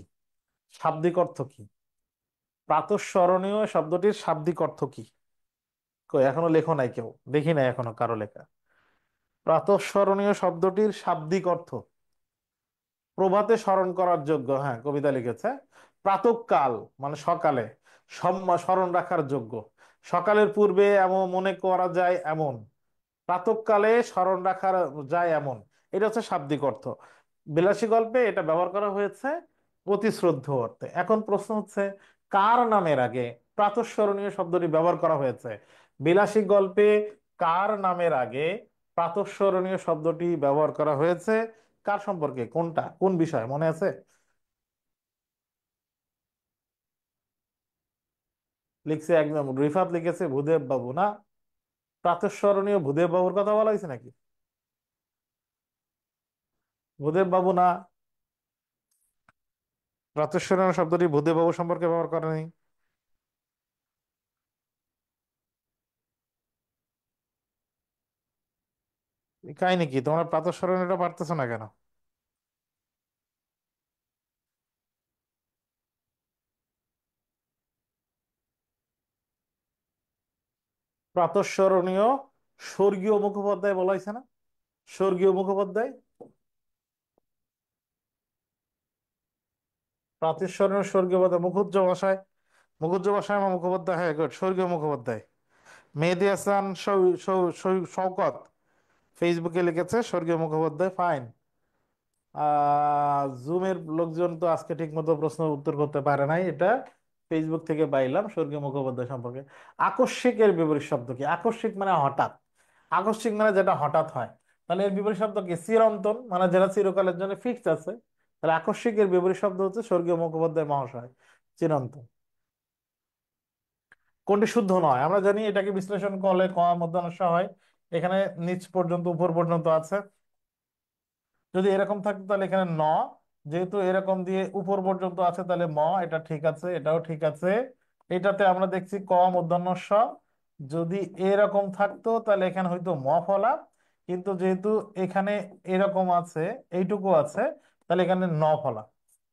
শাব্দিক অর্থ কি প্রাতঃস্মরণীয় শব্দটির শাব্দিক অর্থ কি? কই এখনো লেখো নাই কেউ, দেখি নাই এখনো কারো লেখা। প্রাতঃস্মরণীয় শব্দটির শাব্দিক অর্থ প্রভাতে স্মরণ করার যোগ্য, হ্যাঁ কবিতা লিখেছে। প্রাতঃকাল মানে সকালে, স্মরণ রাখার যোগ্য, সকালের পূর্বে এমন মনে করা যায় এমন, প্রাতঃকালে স্মরণ রাখা যায় এমন, এটা হচ্ছে শাব্দিক অর্থ। বিলাসী গল্পে এটা ব্যবহার করা হয়েছে অতি শ্রদ্ধেয় অর্থে। এখন প্রশ্ন হচ্ছে কার নামের আগে প্রাতঃস্মরণীয় শব্দটি ব্যবহার করা হয়েছে? বিলাসী গল্পে কার নামের আগে প্রাতঃস্মরণীয় শব্দটি ব্যবহার করা হয়েছে? কার সম্পর্কে, কোনটা, কোন বিষয় মনে আছে? লিখছে একদম রিফাত লিখেছে ভূদেব বাবু না? প্রাতঃস্মরণীয় ভূদেব বাবুর কথা বলা হয়েছে নাকি? ভূদেব বাবু না, প্রাতঃস্মরণীয় শব্দটি ভূদেব বাবু সম্পর্কে ব্যবহার করেনি। কাহিনী কি, তোমরা প্রাতঃস্মরণীয়টা পারতেছো না কেন? প্রাতঃস্মরণীয় স্বর্গীয় মুখোপাধ্যায় বলা হয়েছে না? স্বর্গীয় মুখোপাধ্যায়। প্রাতঃস্মরণীয় স্বর্গীয় মুখোপাধ্যায়, মুখুজ্জ ভাষায় আমার মুখোপাধ্যায়, হ্যাঁ গুড, স্বর্গীয় মুখোপাধ্যায়। মেহেদী হাসান শওকত ফেসবুকে লিখেছে স্বর্গীয় মুখোপাধ্যায়, ফাইন। জুমের লোকজন তো আজকে ঠিক মতো প্রশ্ন উত্তর করতে পারে নাই, এটা ফেসবুক থেকে পাইলাম স্বর্গীয় মুখোপাধ্যায় সম্পর্কে। আকস্মিকের বিপরীত শব্দ কি? আকস্মিক মানে হঠাৎ, আকস্মিক মানে যেটা হঠাৎ হয়। তাহলে এর বিপরীত শব্দ কি? চিরন্তন, মানে যেটা চিরকালের জন্য ফিক্স আছে। তাহলে আকস্মিকের বিপরীত শব্দ হচ্ছে স্বর্গীয় মুখোপাধ্যায় মহাশয়, চিরন্তন। কোনটি শুদ্ধ নয়? আমরা জানি এটাকে বিশ্লেষণ করলে ক মধ্যাহ্ন হয়, এখানে নিচ পর্যন্ত উপর পর্যন্ত আছে। যদি এরকম থাকতো তাহলে এখানে ন, যেহেতু এরকম দিয়ে উপর পর্যন্ত আছে তাহলে ম, এটা ঠিক আছে, এটাও ঠিক আছে। এটাতে আমরা দেখছি ক মূর্ধন্য ষ। যদি এরকম থাকতো তাহলে এখানে হয়তো ম ফলা, কিন্তু যেহেতু এখানে এরকম আছে, এইটুকু আছে, তাহলে এখানে ন ফলা।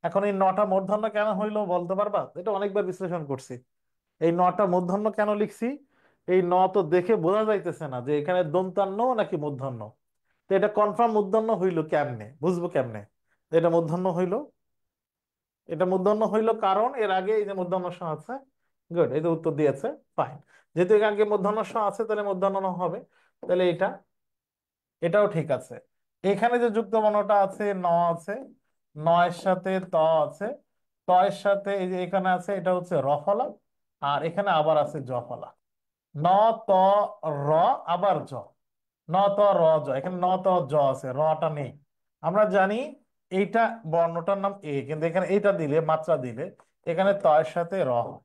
এখন এই নটা মূর্ধন্য কেন হইলো বলতে পারবা? এটা অনেকবার বিশ্লেষণ করছি। এই নটা মূর্ধন্য কেন লিখছি? এই ন তো দেখে বোঝা যাইতেছে না যে এখানে দন্তান্ন নাকি মূর্ধন্য। তো এটা কনফার্ম মূর্ধন্য হইলো কেমনে, বুঝবো কেমনে এটা মূর্ধন্য হইলো? এটা মূর্ধন্য হইলো কারণ এর আগে এই যে মূর্ধন্য ষ আছে। গুড, এই যে উত্তর দিয়েছে, ফাইন। যেহেতু এর আগে মূর্ধন্য ষ আছে তাহলে মূর্ধন্য ন হবে। তাহলে এটা, এটাও ঠিক আছে। এখানে যে যুক্ত বর্ণটা আছে ন আছে, নয়ের সাথে ত আছে, ত এর সাথে এই যে এখানে আছে এটা হচ্ছে র ফলা, আর এখানে আবার আছে জ ফলা। ন, ত, র, আবার জ। ন ত র জ, এখানে ন ত জ আছে, রটা নেই। আমরা জানি এইটা বর্ণটার নাম এ, কিন্তু এখানে এইটা দিলে, মাত্রা দিলে এখানে ত এর সাথে র হয়।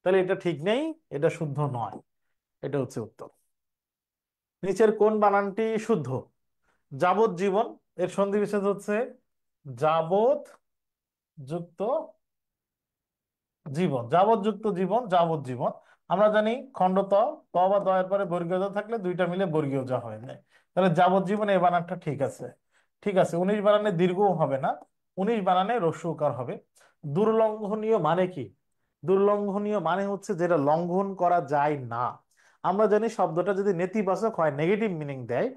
তাহলে এটা ঠিক নেই, এটা শুদ্ধ নয়। এটা হচ্ছে উত্তর। নিচের কোন বানানটি শুদ্ধ? যাবজ্জীবন এর সন্ধি বিচ্ছেদ হচ্ছে যাবৎ যুক্ত জীবন, যাবজ্যুক্ত জীবন, যাবজ্জীবন। আমরা জানি খণ্ড ত, ত বা দ এর পরে বর্গীয় জ থাকলে দুইটা মিলে বর্গীয় জ হয়ে যায়। তাহলে যাবজ্জীবন এই বানানটা ঠিক আছে। ঠিক আছে, 19 বানানে দীর্ঘও হবে না, 19 বানানে রস্য উকার হবে। দুর্লঙ্ঘনীয় মানে কি? দুর্লঙ্ঘনীয় মানে হচ্ছে যেটা লঙ্ঘন করা যায় না। আমরা জানি শব্দটা যদি নেতিবাচক হয়, নেগেটিভ মিনিং দেয়,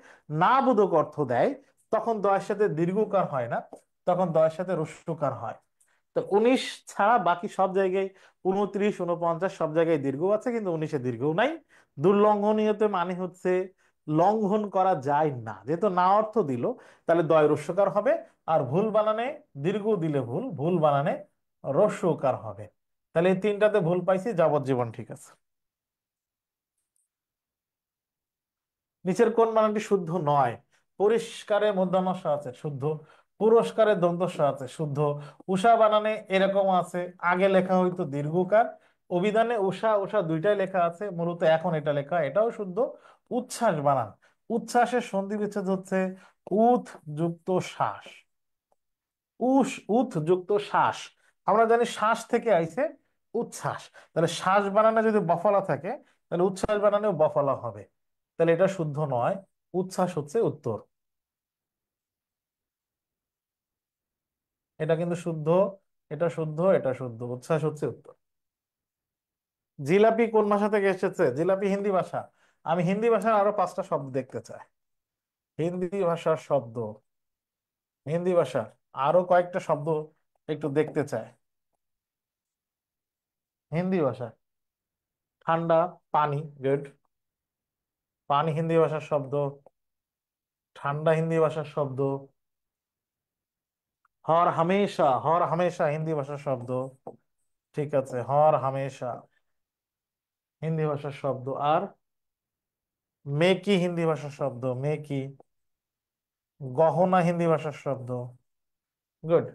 না বোধক অর্থ দেয়, তখন দয়ের সাথে দীর্ঘকার হয় না, তখন দয়ের সাথে রস্যকার হয়। তো 19 ছাড়া বাকি সব জায়গায় 29, 49 সব জায়গায় দীর্ঘ আছে, কিন্তু 19-এ দীর্ঘ নাই। দুর্লঙ্ঘনীয়তে মানে হচ্ছে লঙ্ঘন করা যায় না, যেহেতু না অর্থ দিল তাহলে দয় রস্যকার হবে। আর ভুল বানানে দীর্ঘ দিলে ভুল, ভুল বানানে রস্যকার হবে। তাহলে এই তিনটাতে ভুল পাইছি, যাবজ্জীবন ঠিক আছে। নিচের কোন বানানটি শুদ্ধ নয়? পরিষ্কারে মূর্ধন্য ষ আছে, শুদ্ধ। পুরস্কারে দন্ত স আছে, শুদ্ধ। উষা বানানে এরকম আছে, আগে লেখা হইতো দীর্ঘকার। অভিধানে উষা উষা দুইটাই লেখা আছে, মূলত এখন এটা লেখা, এটাও শুদ্ধ। উচ্ছ্বাস বানান, উচ্ছ্বাসের সন্ধি বিচ্ছেদ হচ্ছে উথ যুক্ত শ্বাস। উস উথ যুক্ত শ্বাস, আমরা জানি শ্বাস থেকে আইছে উচ্ছ্বাস। তাহলে শ্বাস বানানে যদি বফলা থাকে, তাহলে উচ্ছ্বাস বানানেও বফলা হবে। তাহলে এটা শুদ্ধ নয়, উচ্ছ্বাস হচ্ছে উত্তর। এটা কিন্তু শুদ্ধ, এটা শুদ্ধ, এটা শুদ্ধ, উচ্ছ্বাস হচ্ছে উত্তর। জিলাপি কোন ভাষা থেকে এসেছে? জিলাপি হিন্দি ভাষা। আমি হিন্দি ভাষার আরো 5টা শব্দ দেখতে চাই। হিন্দি ভাষার শব্দ, হিন্দি ভাষার আরো কয়েকটা শব্দ একটু দেখতে চাই। হিন্দি ভাষা, ঠান্ডা, পানি, গুড। পানি হিন্দি ভাষার শব্দ। ঠান্ডা হিন্দি ভাষার শব্দ। হর হামেশা, হর হামেশা হিন্দি ভাষার শব্দ। ঠিক আছে, হর হামেশা হিন্দি ভাষার শব্দ। আর মেকি হিন্দি ভাষার শব্দ, মেকি। গহনা হিন্দি ভাষার শব্দ। গুড।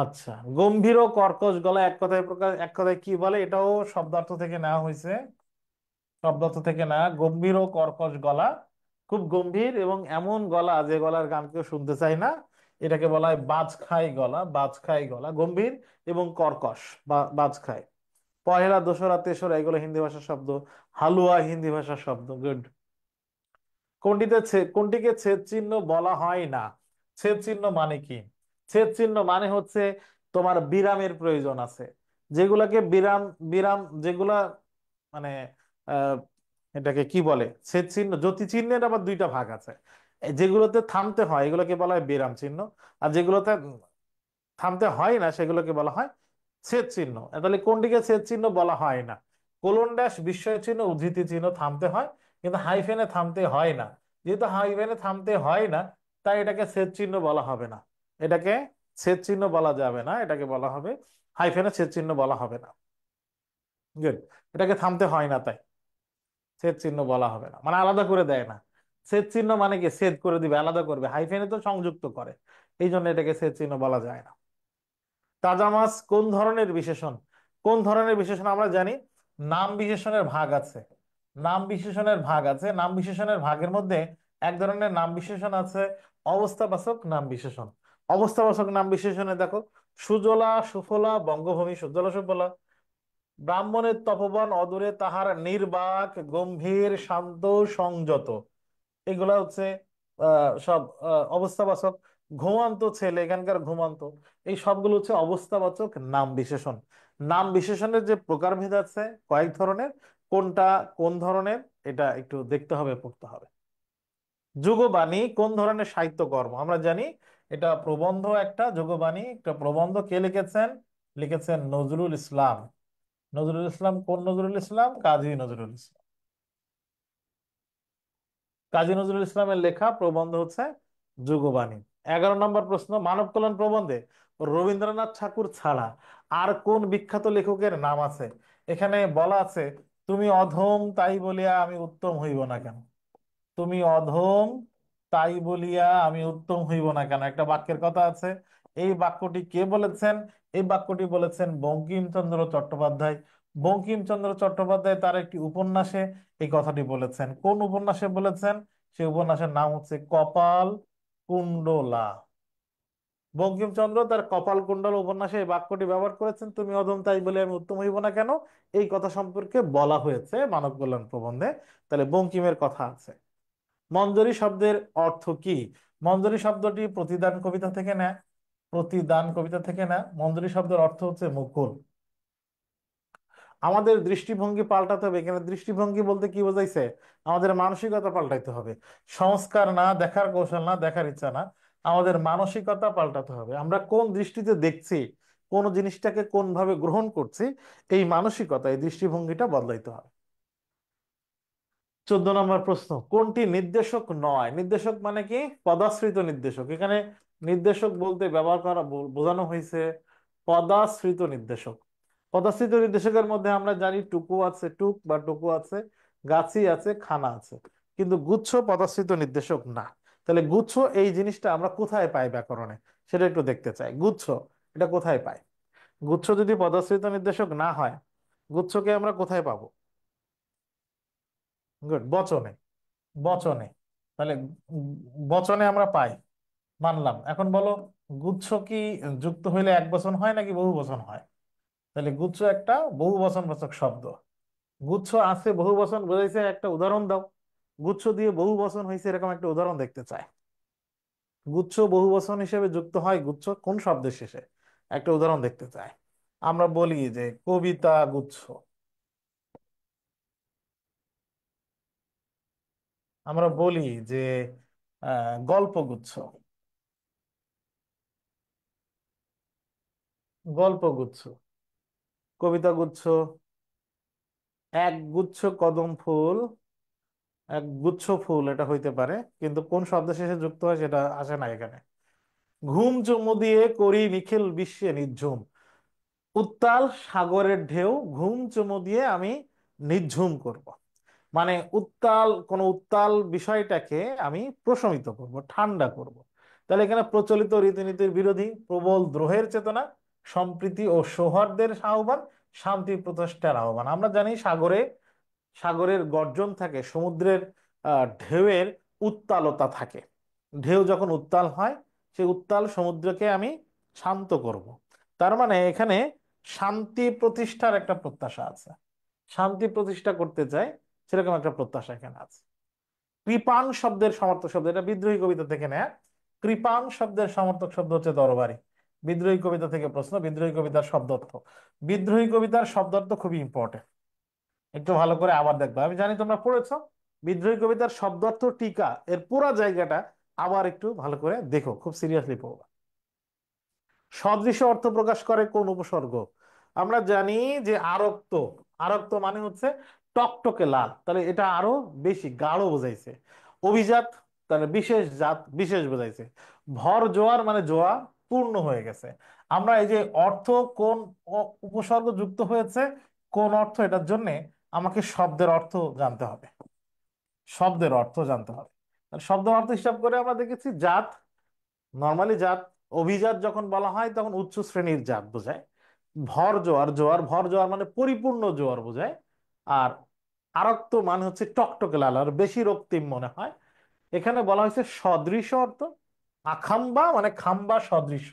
আচ্ছা, গম্ভীর ও কর্কশ গলা এক কথায় প্রকাশ, এক কথায় কি বলে? এটাও শব্দার্থ থেকে নেওয়া হয়েছে। শব্দার্থ থেকে না, গম্ভীর ও কর্কশ গলা, খুব গম্ভীর এবং এমন গলা যে গলার গান কেউ শুনতে চায় না, এটাকে বলা হয় বাজখাই গলা। বাজখাই গলা গম্ভীর এবং কর্কশ, বা বাজখাই। পহেলা, দোসরা, তেসরা এগুলো হিন্দি ভাষার শব্দ। হালুয়া হিন্দি ভাষার শব্দ, গুড। কোনটিকে ছেদ চিহ্ন বলা হয় না? ছেদ চিহ্ন মানে কি? ছেদ চিহ্ন মানে হচ্ছে তোমার বিরামের প্রয়োজন আছে, যেগুলাকে বিরাম, বিরাম যেগুলা মানে আহ এটাকে কি বলে? ছেদ চিহ্ন, জ্যোতি চিহ্নের আবার দুইটা ভাগ আছে। যেগুলোতে থামতে হয় এগুলোকে বলা হয় বিরাম চিহ্ন, আর যেগুলোতে থামতে হয় না সেগুলোকে বলা হয় ছেদ চিহ্ন। তাহলে কোনটিকে ছেদ চিহ্ন বলা হয় না? কোলন ড্যাশ, বিস্ময় চিহ্ন, উদ্ধৃতি চিহ্ন থামতে হয়, কিন্তু হাইফেনে থামতে হয় না। যেহেতু হাইফেনে থামতে হয় না, তাই এটাকে ছেদ চিহ্ন বলা হবে না। এটাকে ছেদ চিহ্ন বলা যাবে না, এটাকে বলা হবে হাইফেনে ছেদ চিহ্ন বলা হবে না। গুড। এটাকে থামতে হয় না, তাই ছেদ চিহ্ন বলা হবে না, মানে আলাদা করে দেয় না। ছেদ চিহ্ন মানে কি? ছেদ করে দিবে, আলাদা করবে। হাইফেনে তো সংযুক্ত করে, এই জন্য এটাকে ছেদ চিহ্ন বলা যায় না। তাজা মাছ কোন ধরনের বিশেষণ? কোন ধরনের বিশেষণ আমরা জানি, নাম বিশেষণের ভাগ আছে। নাম বিশেষণের ভাগ আছে, নাম বিশেষণের ভাগের মধ্যে এক ধরনের নাম বিশেষণ আছে অবস্থাবাচক নাম বিশেষণ। অবস্থাবাচক নাম বিশেষণে দেখো, সুজলা সুফলা বঙ্গভূমি, সুজলা সুফলা। ব্রাহ্মণের তপোবন অদূরে তাহার নির্বাক গম্ভীর শান্ত সংযত, এগুলা হচ্ছে সব অবস্থাবাচক। ঘুমান্ত ছেলে, এখানকার ঘুমান্ত, এই সবগুলো হচ্ছে অবস্থাবাচক নাম বিশেষণ। নাম বিশেষণের যে প্রকারভেদ আছে কয়েক ধরনের, কোনটা কোন ধরনের এটা একটু দেখতে হবে, পড়তে হবে। যুগবাণী কোন ধরনের সাহিত্যকর্ম? আমরা জানি এটা প্রবন্ধ, একটা যুগবাণী একটা প্রবন্ধ। কে লিখেছেন? লিখেছেন নজরুল ইসলাম। নজরুল ইসলাম, কোন নজরুল ইসলাম? কাজী নজরুল ইসলাম। কাজী নজরুল ইসলামের লেখা প্রবন্ধ হচ্ছে যুগবাণী। 11 নম্বর প্রশ্ন, মানব কল্যাণ প্রবন্ধে রবীন্দ্রনাথ ঠাকুর ছাড়া আর কোন বিখ্যাত লেখকের নাম আছে? এখানে বলা আছে, তুমি অধম তাই বলিয়া আমি উত্তম হইব না কেন। তুমি অধম তাই বলিয়া আমি উত্তম হইব না কেন, একটা বাক্যের কথা আছে। এই বাক্যটি কে বলেছেন? এই বাক্যটি বলেছেন বঙ্কিমচন্দ্র চট্টোপাধ্যায়। বঙ্কিমচন্দ্র চট্টোপাধ্যায় তার একটি উপন্যাসে এই কথাটি বলেছেন। কোন উপন্যাসে বলেছেন? সেই উপন্যাসের নাম হচ্ছে কপাল কুণ্ডলা। বঙ্কিমচন্দ্র তার কপাল কুণ্ডল উপন্যাসে এই বাক্যটি ব্যবহার করেছেন, তুমি অধম তাই বলে আমি উত্তম হইব না কেন। এই কথা সম্পর্কে বলা হয়েছে মানব কল্যাণ প্রবন্ধে। তাহলে বঙ্কিমের কথা আছে। মঞ্জরি শব্দের অর্থ কি? মঞ্জরি শব্দটি প্রতিদান কবিতা থেকে নেয়। প্রতিদান কবিতা থেকে নেয়। মঞ্জরি শব্দের অর্থ হচ্ছে মুকুল। আমাদের দৃষ্টিভঙ্গি পাল্টাতে হবে। এখানে দৃষ্টিভঙ্গি বলতে কি বোঝাইছে? আমাদের মানসিকতা পাল্টাইতে হবে। সংস্কার না, দেখার কৌশল না, দেখার ইচ্ছা না, আমাদের মানসিকতা পাল্টাতে হবে। আমরা কোন দৃষ্টিতে দেখছি, কোন জিনিসটাকে কোন ভাবে গ্রহণ করছি, এই মানসিকতা, এই দৃষ্টিভঙ্গিটা বদলাইতে হবে। 14 নম্বর প্রশ্ন, কোনটি নির্দেশক নয়? নির্দেশক মানে কি? পদাশ্রিত নির্দেশক। এখানে নির্দেশক বলতে ব্যবহার করা, বোঝানো হয়েছে পদাশ্রিত নির্দেশক। পদাশ্রিত নির্দেশকের মধ্যে আমরা জানি টুকু আছে, টুক বা টুকু আছে। গাছি আছে, খানা আছে, কিন্তু গুচ্ছ পদাশ্রিত নির্দেশক না। তাহলে গুচ্ছ এই জিনিসটা আমরা কোথায় পাই ব্যাকরণে, সেটা একটু দেখতে চাই। গুচ্ছ এটা কোথায় পাই? গুচ্ছ যদি পদাশ্রিত নির্দেশক না হয়, গুচ্ছকে আমরা কোথায় পাবো? গুড, বচনে। বচনে। তাহলে বচনে আমরা পাই, মানলাম। এখন বলো, গুচ্ছ কি যুক্ত হইলে এক বচন হয় নাকি বহু বচন হয়? তাহলে গুচ্ছ একটা বহু বচনবাচক শব্দ। গুচ্ছ আছে বহু বচন বোঝাইছে, একটা উদাহরণ দাও। গুচ্ছ দিয়ে বহু বচন হয়েছে এরকম একটা উদাহরণ দেখতে চাই। গুচ্ছ বহু বচন হিসেবে যুক্ত হয় গুচ্ছ কোন শব্দের শেষে, একটা উদাহরণ দেখতে চাই। আমরা বলি যে কবিতা গুচ্ছ, আমরা বলি যে গল্প গুচ্ছ, গল্প গুচ্ছ, কবিতা গুচ্ছ, এক গুচ্ছ কদম ফুল, এক গুচ্ছ ফুল, এটা হইতে পারে, কিন্তু কোন শব্দ শেষে যুক্ত হয় সেটা আসে না এখানে। ঘুম চুমু দিয়ে করি নিখিল বিশ্বে নিঝুম, উত্তাল সাগরের ঢেউ ঘুম চুমু দিয়ে আমি নিঝুম করব। মানে উত্তাল, কোন উত্তাল বিষয়টাকে আমি প্রশমিত করব, ঠান্ডা করব। তাহলে এখানে প্রচলিত রীতিনীতির বিরোধী, প্রবল দ্রোহের চেতনা, সম্প্রীতি ও সৌহার্দ্যের আহ্বান, শান্তি প্রতিষ্ঠার আহ্বান। আমরা জানি সাগরে, সাগরের গর্জন থাকে, সমুদ্রের ঢেউয়ের উত্তালতা থাকে। ঢেউ যখন উত্তাল হয়, সেই উত্তাল সমুদ্রকে আমি শান্ত করব। তার মানে এখানে শান্তি প্রতিষ্ঠার একটা প্রত্যাশা আছে, শান্তি প্রতিষ্ঠা করতে চাই, সেরকম একটা প্রত্যাশা এখানে আছে। কৃপাণ শব্দের সমর্থক শব্দ, এটা বিদ্রোহী কবিতা থেকে নেয়া। কৃপাণ শব্দের সমর্থক শব্দ হচ্ছে দরবারি। বিদ্রোহী কবিতা থেকে প্রশ্ন, বিদ্রোহী কবিতার শব্দার্থ। বিদ্রোহী কবিতার শব্দার্থ খুবই ইম্পর্টেন্ট, একটু ভালো করে আবার দেখবা। আমি জানি তোমরা পড়েছো। বিদ্রোহী কবিতার শব্দার্থ টিকা এর পুরো জায়গাটা আবার একটু ভালো করে দেখো, খুব সিরিয়াসলি পড়বা। সদৃশ অর্থ প্রকাশ করে কোন উপসর্গ? আমরা জানি যে আরক্ত, আরক্ত মানে হচ্ছে টকটকে লাল, তাহলে এটা আরো বেশি গাঢ় বোঝাইছে। অভিজাত, তাহলে বিশেষ জাত, বিশেষ বোঝাইছে। ভর জোয়ার মানে জোয়ার পূর্ণ হয়ে গেছে। আমরা এই যে অর্থ কোন উপসর্গ যুক্ত হয়েছে, কোন অর্থ, এটার জন্য আমাকে শব্দের অর্থ জানতে হবে, শব্দের অর্থ জানতে হবে। তাহলে শব্দের অর্থ হিসাব করে আমরা দেখেছি জাত, নর্মালি জাত। অভিজাত যখন বলা হয় তখন উচ্চ শ্রেণীর জাত বোঝায়। ভর জোয়ার, জোয়ার ভর জোয়ার মানে পরিপূর্ণ জোয়ার বোঝায়। আর আরক্ত মানে হচ্ছে টকটকে লাল, আর বেশি রক্তিম মনে হয়। এখানে বলা হয়েছে সদৃশ অর্থ। আখাম্বা মানে খাম্বা সদৃশ,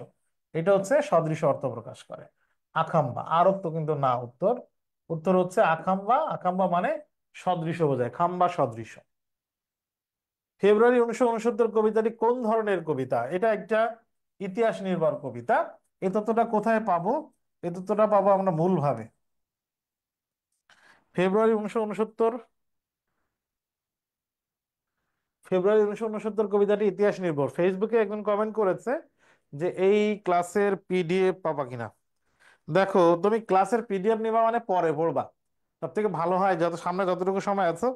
এটা হচ্ছে সদৃশ অর্থ প্রকাশ করে। আখাম্বা, আরক্ত কিন্তু না উত্তর। উত্তর হচ্ছে আখাম্বা। আখাম্বা মানে সদৃশ বোঝায়, খাম্বা সদৃশ। ফেব্রুয়ারি 1969 কবিতাটি কোন ধরনের কবিতা? এটা একটা ইতিহাস নির্ভর কবিতা। এই তথ্যটা কোথায় পাবো? এই তথ্যটা পাবো আমরা মূলভাবে। ফেব্রুয়ারি 1969, ফেব্রুয়ারি 1969 কবিতাটি ইতিহাস নির্ভর। ফেসবুকে একজন কমেন্ট করেছে যে এই ক্লাসের পিডিএফ পাবা কিনা। দেখো, তুমি ক্লাসের পিডিএফ নিবা মানে পরে পড়বা, সব থেকে ভালো হয় যত সামনে যতটুকু সময় আছো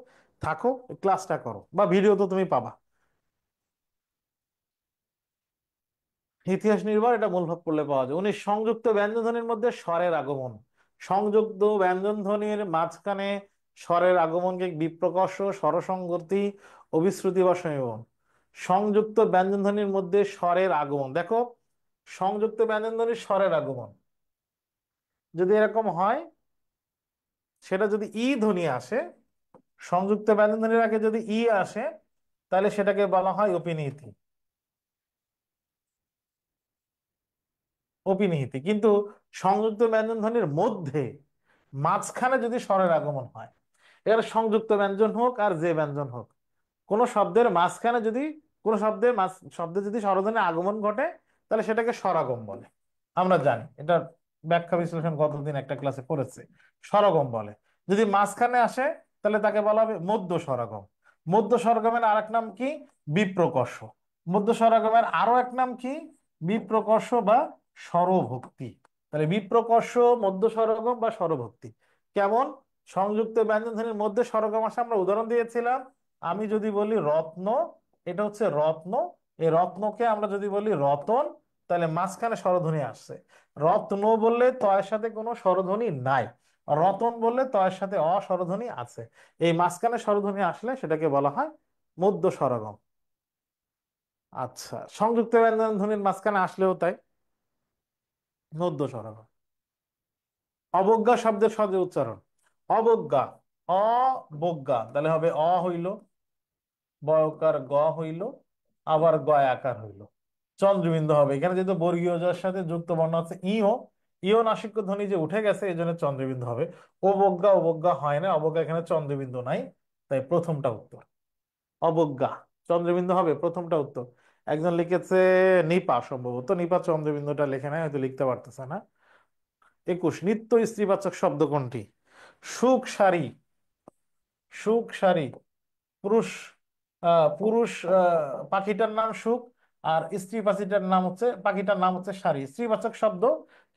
থাকো, ক্লাসটা করো, বা ভিডিও তো তুমি পাবা। ইতিহাস নির্ভর, এটা মূলভাব পড়লে পাওয়া যায়। উনি সংযুক্ত ব্যঞ্জনধ্বনির মধ্যে স্বরের আগমন, সংযুক্ত ব্যঞ্জনধ্বনির মাঝখানে স্বরের আগমনকে বিপ্রকর্ষ, স্বরসঙ্গতি, অভিশ্রুতি বা সংযোজন। সংযুক্ত ব্যঞ্জনধ্বনির মধ্যে স্বরের আগমন, দেখো, সংযুক্ত ব্যঞ্জনধ্বনির স্বরের আগমন যদি এরকম হয়, সেটা যদি ই ধ্বনি আসে, সংযুক্ত ব্যঞ্জনধ্বনির আগে যদি ই আসে, তাহলে সেটাকে বলা হয় অপিনিহিতি, অপিনিহিতি। কিন্তু সংযুক্ত ব্যঞ্জন ধ্বনির মধ্যে মাঝখানে যদি স্বরের আগমন হয়, এর সংযুক্ত ব্যঞ্জন হোক আর যে ব্যঞ্জন হোক, কোন শব্দের মাঝখানে যদি, কোন শব্দের শব্দে যদি স্বরধ্বনির আগমন ঘটে, তাহলে সেটাকে স্বরাগম বলে। আমরা জানি এটা, ব্যাখ্যা বিশ্লেষণ গতদিন একটা ক্লাসে পড়েছে। স্বরাগম বলে। যদি মাঝখানে আসে, তাহলে তাকে বলা হবে মধ্য স্বরাগম। মধ্য স্বরাগমের আর এক নাম কি? বিপ্রকর্ষ। মধ্য স্বরাগমের আরো এক নাম কি? বিপ্রকর্ষ বা স্বরভক্তি। তাহলে বিপ্রকর্ষ, মধ্য স্বরগম বা স্বরভক্তি। কেমন? সংযুক্ত ব্যঞ্জন ধ্বনির মধ্যে স্বরগম আসে, আমরা উদাহরণ দিয়েছিলাম। আমি যদি বলি রত্ন, এটা হচ্ছে রত্ন। এই রত্নকে আমরা যদি বলি রতন, তাহলে মাঝখানে স্বরধ্বনি আসছে। রত্ন বললে তয়ের সাথে কোনো স্বরধ্বনি নাই, রতন বললে তয়ের সাথে অ স্বরধ্বনি আছে, এই মাঝখানে স্বরধ্বনি আসলে সেটাকে বলা হয় মধ্য স্বরগম। আচ্ছা, সংযুক্ত ব্যঞ্জন ধ্বনির মাঝখানে আসলেও তাই, মধ্য স্বরগম। অবজ্ঞা শব্দের সহজ উচ্চারণ, অবজ্ঞা, অবজ্ঞা, তাহলে হবে অ হইল, বয়কার গ হইল, আবার গয়াকার হইল, চন্দ্রবিন্দু হবে। এখানে যেহেতু বর্গীয় জের সাথে যুক্ত বর্ণ আছে ইও, ইও নাসিক্য ধ্বনি যে উঠে গেছে এই জন্য চন্দ্রবিন্দু হবে। অবজ্ঞা, অবজ্ঞা হয় না, অবজ্ঞা এখানে চন্দ্রবিন্দু নাই, তাই প্রথমটা উত্তর। অবজ্ঞা চন্দ্রবিন্দু হবে, প্রথমটা উত্তর। একজন লিখেছে নিপা, সম্ভবত নিপা চন্দ্রবিন্দুটা লেখে নাই, হয়তো লিখতে পারতেছে না। 21, নিত্য স্ত্রীবাচক শব্দ কোনটি? সুখ সারি, সুখ সারি, পুরুষ, পুরুষ পাখিটার নাম সুখ, আর স্ত্রী পাখিটার নাম হচ্ছে, পাখিটার নাম হচ্ছে সারি, স্ত্রীবাচক শব্দ।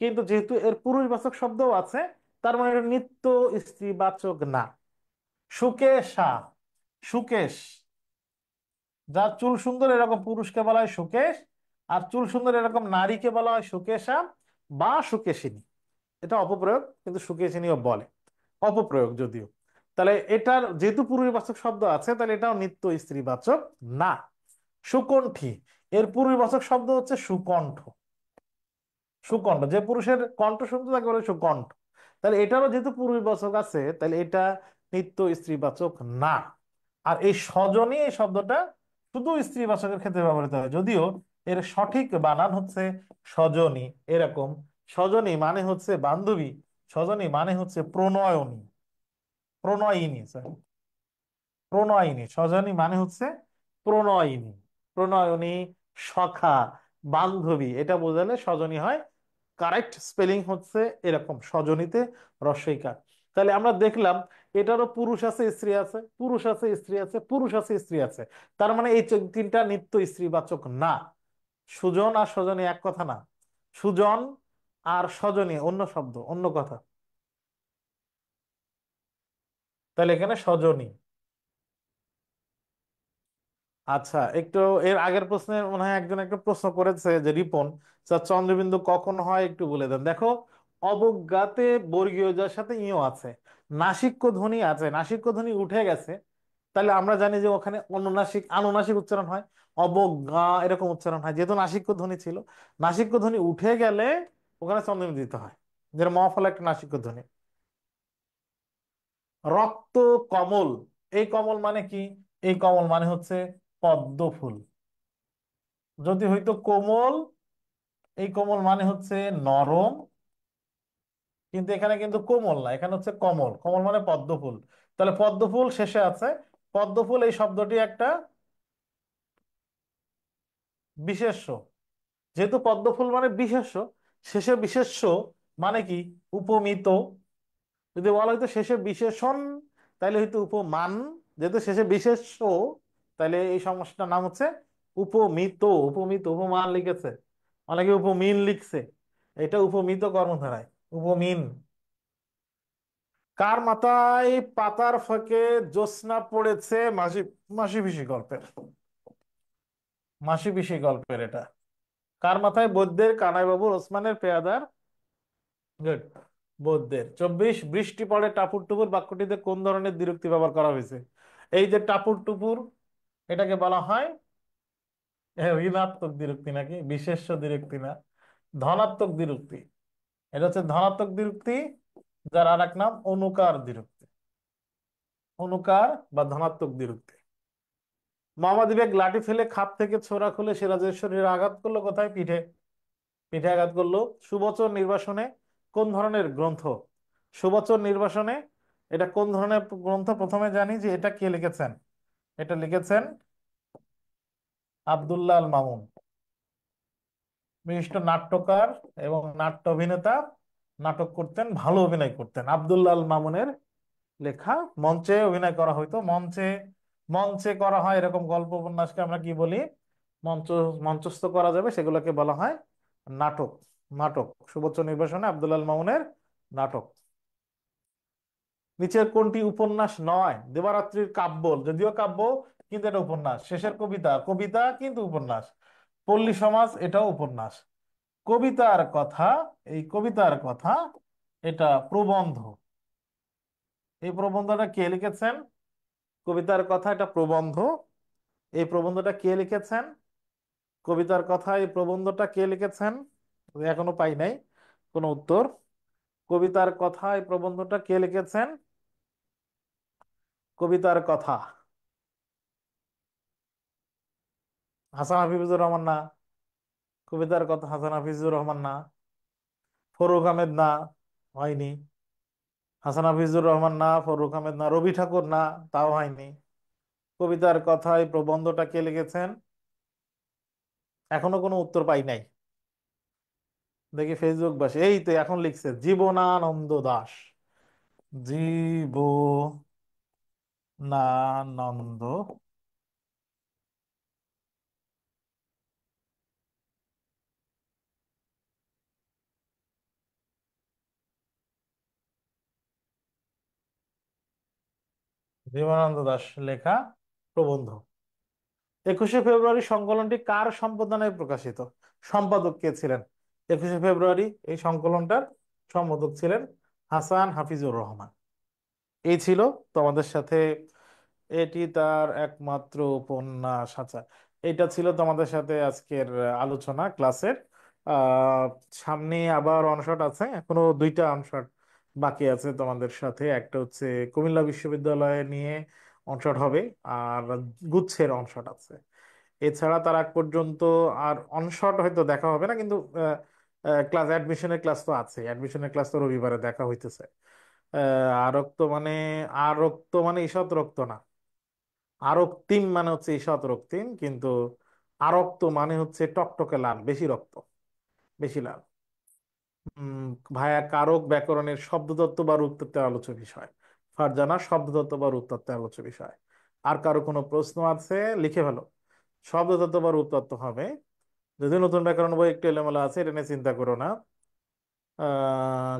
কিন্তু যেহেতু এর পুরুষবাচক শব্দও আছে, তার মানে এটা নিত্য স্ত্রীবাচক না। সুকেশা, সুকেশ, যার চুল সুন্দর এরকম পুরুষকে বলা হয় সুকেশ, আর চুল সুন্দর এরকম নারীকে বলা হয় সুকেশা বা সুকেশিনী। এটা অপপ্রয়োগ, কিন্তু সুকেশিনীও বলে, অপপ্রয়োগ যদিও। তাহলে এটার যেহেতু পুরুষবাচক শব্দ আছে, তাহলে এটাও নিত্য স্ত্রীবাচক না। সুকণ্ঠী, এর পুরুষবাচক শব্দ হচ্ছে সুকণ্ঠ, সুকণ্ঠ, যে পুরুষের কণ্ঠ সুন্দর তাকে বলে সুকণ্ঠ। তাহলে এটারও যেহেতু পুরুষবাচক আছে, তাহলে এটা নিত্য স্ত্রীবাচক না। আর এই স্বজনী, এই শব্দটা শুধু স্ত্রীবাচকের ক্ষেত্রে ব্যবহৃত হয়, যদিও এর সঠিক বানান হচ্ছে সজনী, এরকম। সজনী মানে হচ্ছে বান্ধবী, সজনী মানে হচ্ছে প্রণয়নী, প্রণয়িনী, sorry, প্রণয়িনী। সজনী মানে হচ্ছে প্রণয়িনী, প্রণয়িনী, সখা, বান্ধবী, এটা বোঝালে সজনী হয়। কারেক্ট স্পেলিং হচ্ছে এরকম, সজনীতে রস্বইকার। তাহলে আমরা দেখলাম এটারও পুরুষ আছে, স্ত্রী আছে, পুরুষ আছে, স্ত্রী আছে, পুরুষ আছে, স্ত্রী আছে। তার মানে এই তিনটা নিত্য স্ত্রীবাচক না। সুজন আর সজনী এক কথা না, সুজন আর সজনী অন্য শব্দ, অন্য কথা। তাহলে এখানে সজনী। আচ্ছা, একটু এর আগের প্রশ্নে মনে হয় একজন একটা প্রশ্ন করেছে যে রিপন স্যার চন্দ্রবিন্দু কখন হয় একটু বলে দেন। দেখো, অবজ্ঞাতে বর্গীয় যার সাথে ইও আছে, নাসিক্য ধ্বনি আছে, নাসিক্য ধ্বনি উঠে গেছে, তাহলে আমরা জানি যে ওখানে অনুনাসিক আনুনাসিক উচ্চারণ হয়, অবজ্ঞা এরকম উচ্চারণ হয়। যেহেতু নাসিক্য ধ্বনি ছিল, নাসিক্য ধ্বনি উঠে গেলে ওখানে চন্দ্রবিন্দু দিতে হয়, যেটা মফল একটা নাসিক্য ধ্বনি। রক্ত কমল, এই কমল মানে কি? এই কমল মানে হচ্ছে পদ্ম ফুল। যদি হইতো কোমল, এই কোমল মানে হচ্ছে নরম, কিন্তু এখানে কিন্তু কোমল না, এখানে হচ্ছে কমল, কমল মানে পদ্ম ফুল। তাহলে পদ্ম ফুল শেষে আছে, পদ্ম ফুল এই শব্দটি একটা বিশেষ্য। যেহেতু পদ্ম ফুল মানে বিশেষ্য, শেষে বিশেষ্য মানে কি? উপমিত। যদি বলা হয়তো শেষে বিশেষণ, তাহলে হয়তো উপমান। যেহেতু শেষে বিশেষ্য, তাহলে এই সমস্যাটার নাম হচ্ছে উপমিত। উপমিত, উপমান লিখেছে, অনেকে উপমিন লিখছে, এটা উপমিত কর্মধারায়, উপমিন। কার মাথায় পাতার ফাঁকে জ্যোৎস্না পড়েছে? মাসি, মাসি পিসি গল্পের, মাসি পিসি গল্পের এটা। কার মাথায়? বৈদ্যের, কানাইবাবুর, ওসমানের, পেয়াদার। গুড, বৌদ্ধের। 24, বৃষ্টি পড়ে টাপুর টুপুর বাক্যটিতে কোন ধরনের দ্বিরুক্তি ব্যবহার করা হয়েছে? এই যে টাপুর টুপুর, এটাকে বলা হয় ঋণাত্মক দ্বিরুক্তি, নাকি বিশেষ্য দ্বিরুক্তি না, ধনাত্মক দ্বিরুক্তি। এটা হচ্ছে ধনাত্মক দ্বিরুক্তি, যার আর এক নাম অনুকার দ্বিরুক্তি, অনুকার বা ধনাত্মক দ্বিরুক্তি। মোহাম্মদ বেগ লাঠি ফেলে খাপ থেকে ছোরা খুলে সিরাজের শরীরে আঘাত করলো কোথায়? পিঠে, পিঠে আঘাত করলো। সুবচন নির্বাসনে কোন ধরনের গ্রন্থ? সুবচন নির্বাসনে এটা কোন ধরনের গ্রন্থ? প্রথমে জানি যে এটা কে লিখেছেন, এটা লিখেছেন আব্দুল্লাহ আল মামুন, বিশিষ্ট নাট্যকার এবং নাট্য অভিনেতা। নাটক করতেন, ভালো অভিনয় করতেন। আব্দুল্লাহ আল মামুনের লেখা, মঞ্চে অভিনয় করা হইতো, মঞ্চে, মঞ্চে করা হয় এরকম গল্প উপন্যাসকে আমরা কি বলি? মঞ্চ, মঞ্চস্থ করা যাবে সেগুলোকে বলা হয় নাটক। নাটক, সুবচ্চ নির্বাসনে আব্দুল আল মামুনের নাটক। নিচের কোনটি উপন্যাস নয়? দেবারাত্রির কাব্য, যদিও কাব্য কিন্তু এটা উপন্যাস। শেষের কবিতা, কবিতা কিন্তু উপন্যাস। পল্লী সমাজ, এটাও উপন্যাস। কবিতার কথা, এই কবিতার কথা, এটা প্রবন্ধ। এই প্রবন্ধটা কে লিখেছেন? কবিতার কথা, এটা প্রবন্ধ। এই প্রবন্ধটা কে লিখেছেন? কবিতার কথা, এই প্রবন্ধটা কে লিখেছেন? এখনো পাই নাই কোনো উত্তর। কবিতার কথা, এই প্রবন্ধটা কে লিখেছেন? কবিতার কথা। হাসান হাফিজুর রহমান না। কবিতার কথা হাসান হাফিজুর রহমান না। ফরুক আহমেদ না। হয়নি। হাসান হাফিজুর রহমান না, ফরুক আহমেদ না, রবি ঠাকুর না, তাও হয়নি। কবিতার কথায় প্রবন্ধটা কে লিখেছেন? এখনো কোনো উত্তর পাই নাই। দেখি ফেসবুক বাসী, এই তো এখন লিখছে জীবনানন্দ দাশ। জীবনানন্দ। জীবনানন্দ দাশ লেখা প্রবন্ধ। 21শে ফেব্রুয়ারি সংকলনটি কার সম্পাদনায় প্রকাশিত? সম্পাদক কে ছিলেন? 21শে ফেব্রুয়ারি এই সংকলনটার সম্পাদক ছিলেন হাসান হাফিজুর রহমান। এই ছিল তোমাদের সাথে, এটি তার একমাত্র উপন্যাস। আচ্ছা, এটা ছিল তোমাদের সাথে আজকের আলোচনা ক্লাসের। আহ সামনে আবার অনশট আছে, এখনো দুইটা অনশট বাকি আছে তোমাদের সাথে। একটা হচ্ছে কুমিল্লা বিশ্ববিদ্যালয় নিয়ে অনশট হবে, আর গুচ্ছের অনশট আছে। এছাড়া তার আগ পর্যন্ত আর অনশট হয়তো দেখা হবে না, কিন্তু ক্লাস অ্যাডমিশনের ক্লাস তো আছে, অ্যাডমিশনের ক্লাস তো রবিবারে দেখা হইতেছে। আরক্ত মানে, আরক্ত মানে ঈষৎ রক্ত না, আরক্তিম মানে হচ্ছে ঈষৎ রক্তিম, কিন্তু আরক্ত মানে হচ্ছে টকটকে লাল, বেশি রক্ত, বেশি লাল। উম ভাইয়া, কারক ব্যাকরণের শব্দতত্ত্ব বা রূপতত্ত্বের আলোচ্য বিষয়। ফারজানা, শব্দতত্ত্ব বা রূপতত্ত্বের আলোচ্য বিষয়। আর কারো কোনো প্রশ্ন আছে? লিখে ফেলো। শব্দতত্ত্ব বা রূপতত্ত্ব হবে। যদি নতুন ব্যাকরণ বই একটু এলোমেলো আছে, এটা নিয়ে চিন্তা করো না।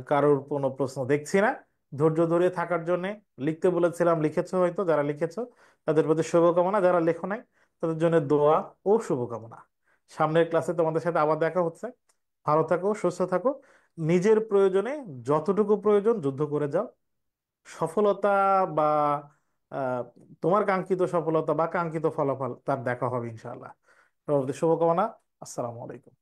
কারোর কোনো প্রশ্ন দেখছি না। ধৈর্য ধরে থাকার জন্য, লিখতে বলেছিলাম লিখেছো, হয়তো যারা লিখেছো তাদের প্রতি শুভকামনা, যারা লেখো নাই তাদের জন্য দোয়া ও শুভকামনা। সামনের ক্লাসে তোমাদের সাথে আবার দেখা হচ্ছে। ভালো থাকো, সুস্থ থাকো। নিজের প্রয়োজনে যতটুকু প্রয়োজন যুদ্ধ করে যাও। সফলতা বা আহ, তোমার কাঙ্ক্ষিত সফলতা বা কাঙ্ক্ষিত ফলাফল তার দেখা হবে ইনশাআল্লাহ। সবার প্রতি শুভকামনা। আসসালামু আলাইকুম।